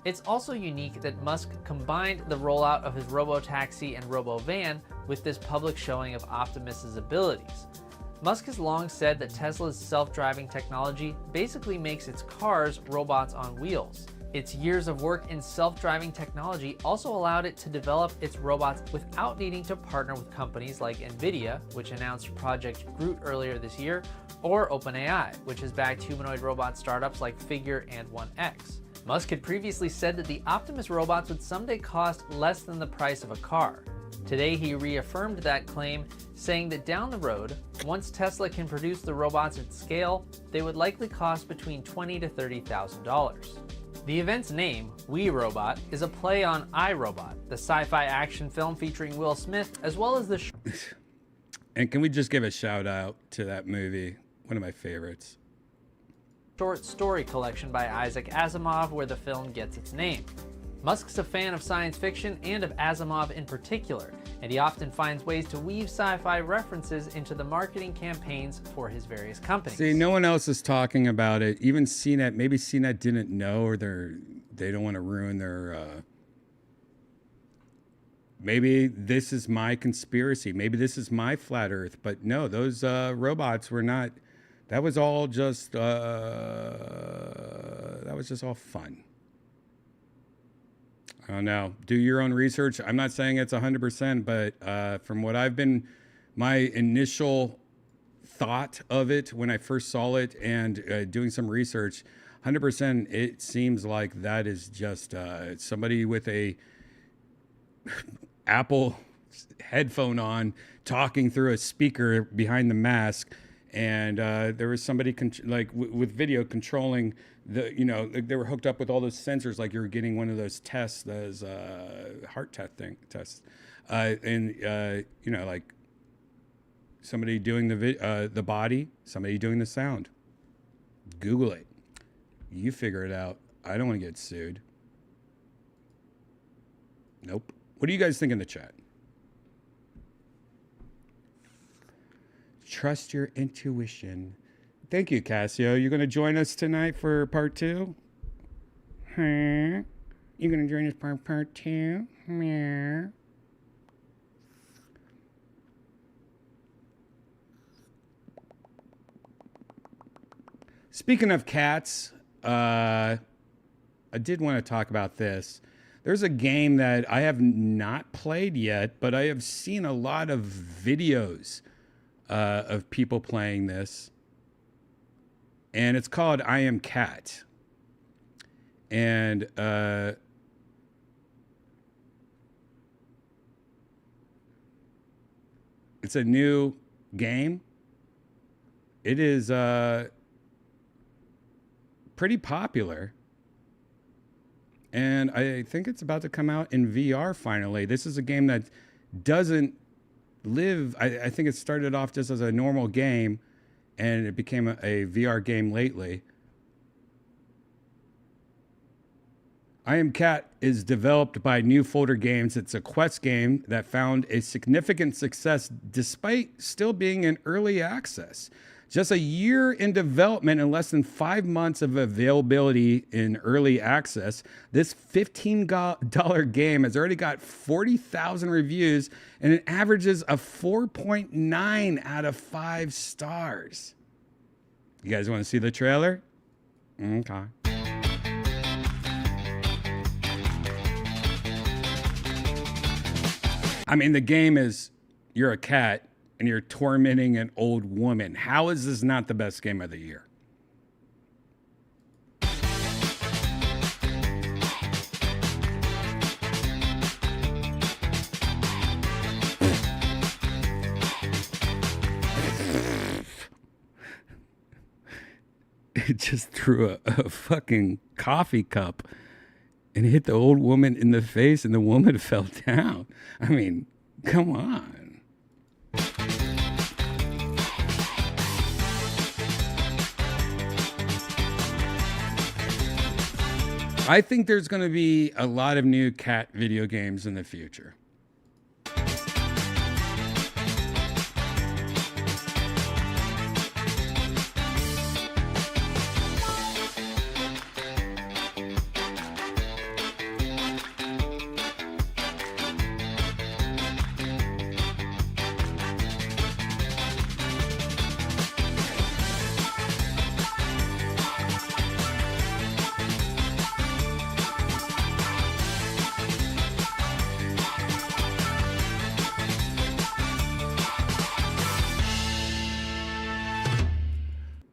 It's also unique that Musk combined the rollout of his robotaxi and robovan with this public showing of Optimus's abilities. Musk has long said that Tesla's self-driving technology basically makes its cars robots on wheels. Its years of work in self-driving technology also allowed it to develop its robots without needing to partner with companies like NVIDIA, which announced Project Groot earlier this year, or OpenAI, which has backed humanoid robot startups like Figure and 1X. Musk had previously said that the Optimus robots would someday cost less than the price of a car. Today, he reaffirmed that claim, saying that down the road, Once Tesla can produce the robots at scale, they would likely cost between $20,000 to $30,000. The event's name, We Robot, is a play on iRobot, the sci-fi action film featuring Will Smith, as well as the And can we just give a shout out to that movie? One of my favorites. short story collection by Isaac Asimov, where the film gets its name. Musk's a fan of science fiction and of Asimov in particular, and he often finds ways to weave sci-fi references into the marketing campaigns for his various companies. See, no one else is talking about it. Even CNET, maybe CNET didn't know, or they don't want to ruin their. Maybe this is my conspiracy. Maybe this is my flat Earth. But no, those robots were not. That was all just. That was just all fun. I don't know. Do your own research. I'm not saying it's 100%, but from what I've been, my initial thought of it when I first saw it and doing some research, 100%, it seems like that is just somebody with a Apple headphone on talking through a speaker behind the mask. And there was somebody with video controlling they were hooked up with all those sensors, like you were getting one of those tests, those heart tests, like somebody doing the body, somebody doing the sound. Google it. You figure it out. I don't want to get sued. Nope. What do you guys think in the chat? Trust your intuition. Thank you, Casio. You going to join us tonight for part 2? Huh? You going to join us for part 2? Yeah. Speaking of cats, I did want to talk about this. There's a game that I have not played yet, but I have seen a lot of videos of people playing this. And it's called I Am Cat. And it's a new game. It is pretty popular. And I think it's about to come out in VR finally. This is a game that doesn't live. I think it started off just as a normal game, and it became a VR game lately. I Am Cat is developed by New Folder Games. It's a quest game that found a significant success despite still being in early access. Just a year in development and less than 5 months of availability in early access, this $15 game has already got 40,000 reviews and it averages a 4.9 out of 5 stars. You guys want to see the trailer? Okay. I mean, the game is you're a cat and you're tormenting an old woman. How is this not the best game of the year? It just threw a fucking coffee cup and hit the old woman in the face, and the woman fell down. I mean, come on. I think there's going to be a lot of new cat video games in the future.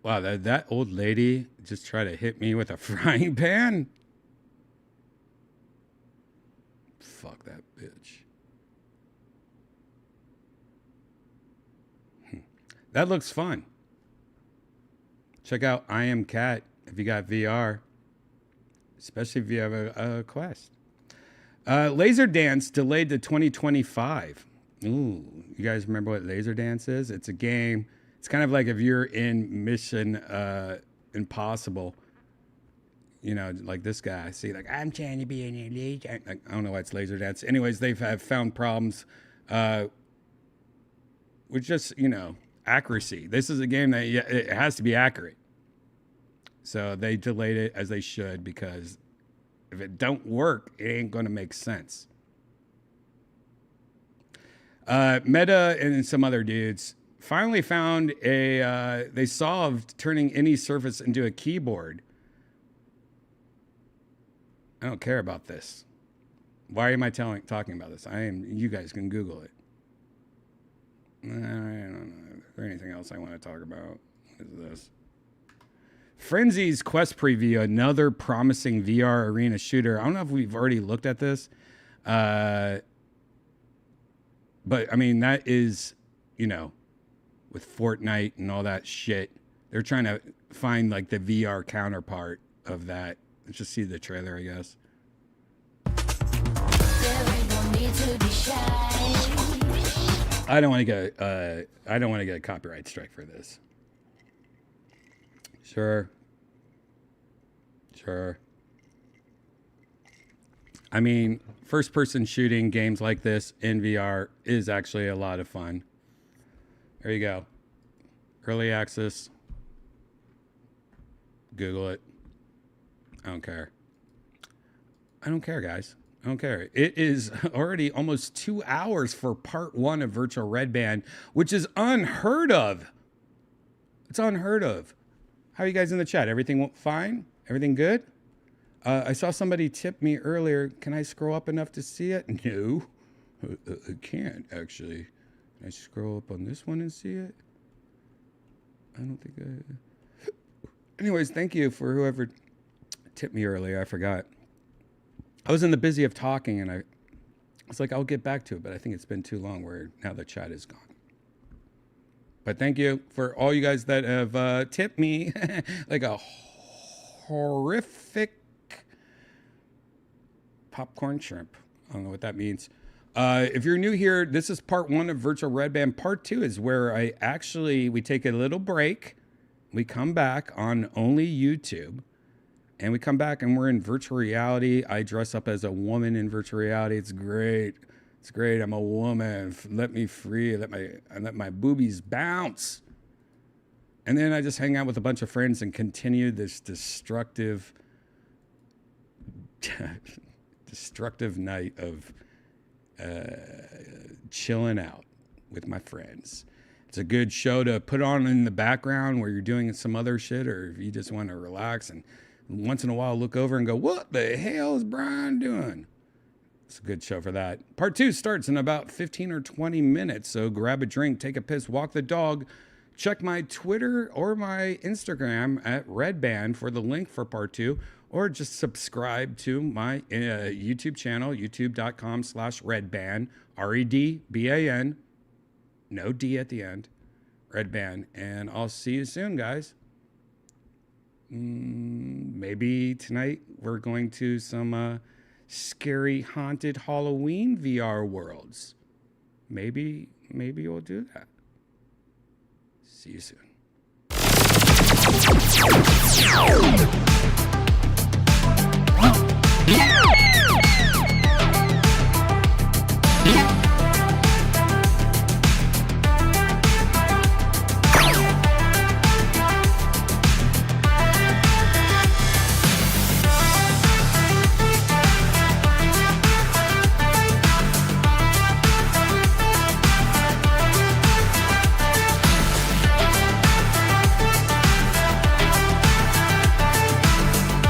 Wow, that old lady just tried to hit me with a frying pan? Fuck that bitch. That looks fun. Check out I Am Cat if you got VR, especially if you have a Quest. Laser Dance delayed to 2025. Ooh, you guys remember what Laser Dance is? It's a game. It's kind of like if you're in Mission Impossible, you know, like this guy. See, like, I'm trying to be in a laser. Like, I don't know why it's Laser Dance. Anyways, they've found problems with just, you know, accuracy. This is a game that it has to be accurate. So they delayed it, as they should, because if it don't work, it ain't going to make sense. Meta and some other dudes finally found they solved turning any surface into a keyboard. I don't care about this. Why am I talking about this? You guys can Google it. I don't know. Is there anything else I want to talk about? What is this? Frenzy's Quest preview, another promising VR arena shooter. I don't know if we've already looked at this. But, I mean, that is, you know, with Fortnite and all that shit, they're trying to find, like, the VR counterpart of that. Let's just see the trailer, I guess. I don't want to get a copyright strike for this. Sure. I mean, first-person shooting games like this in VR is actually a lot of fun. There you go. Early access. Google it. I don't care. I don't care, guys. I don't care. It is already almost 2 hours for part 1 of Virtual Redban, which is unheard of. It's unheard of. How are you guys in the chat? Everything fine? Everything good? I saw somebody tip me earlier. Can I scroll up enough to see it? No. I can't, actually. Can I scroll up on this one and see it? I don't think I... Anyways, thank you for whoever tipped me earlier. I forgot. I was in the busy of talking, and I was like, I'll get back to it, but I think it's been too long where now the chat is gone. But thank you for all you guys that have tipped me like a horrific popcorn shrimp. I don't know what that means. If you're new here, this is part 1 of Virtual Redban. Part 2 is where we take a little break. We come back on only YouTube. And we come back and we're in virtual reality. I dress up as a woman in virtual reality. It's great. It's great. I'm a woman. Let me free. I let my boobies bounce. And then I just hang out with a bunch of friends and continue this destructive night of chilling out with my friends. It's a good show to put on in the background where you're doing some other shit, or if you just want to relax and once in a while look over and go, what the hell is Brian doing? It's a good show for that. Part 2 starts in about 15 or 20 minutes. So grab a drink, take a piss, walk the dog. Check my Twitter or my Instagram at Redban for the link for part 2, or just subscribe to my YouTube channel, youtube.com/Redban, REDBAN, no D at the end, Redban. And I'll see you soon, guys. Maybe tonight we're going to some scary haunted Halloween VR worlds. Maybe we'll do that. See you soon.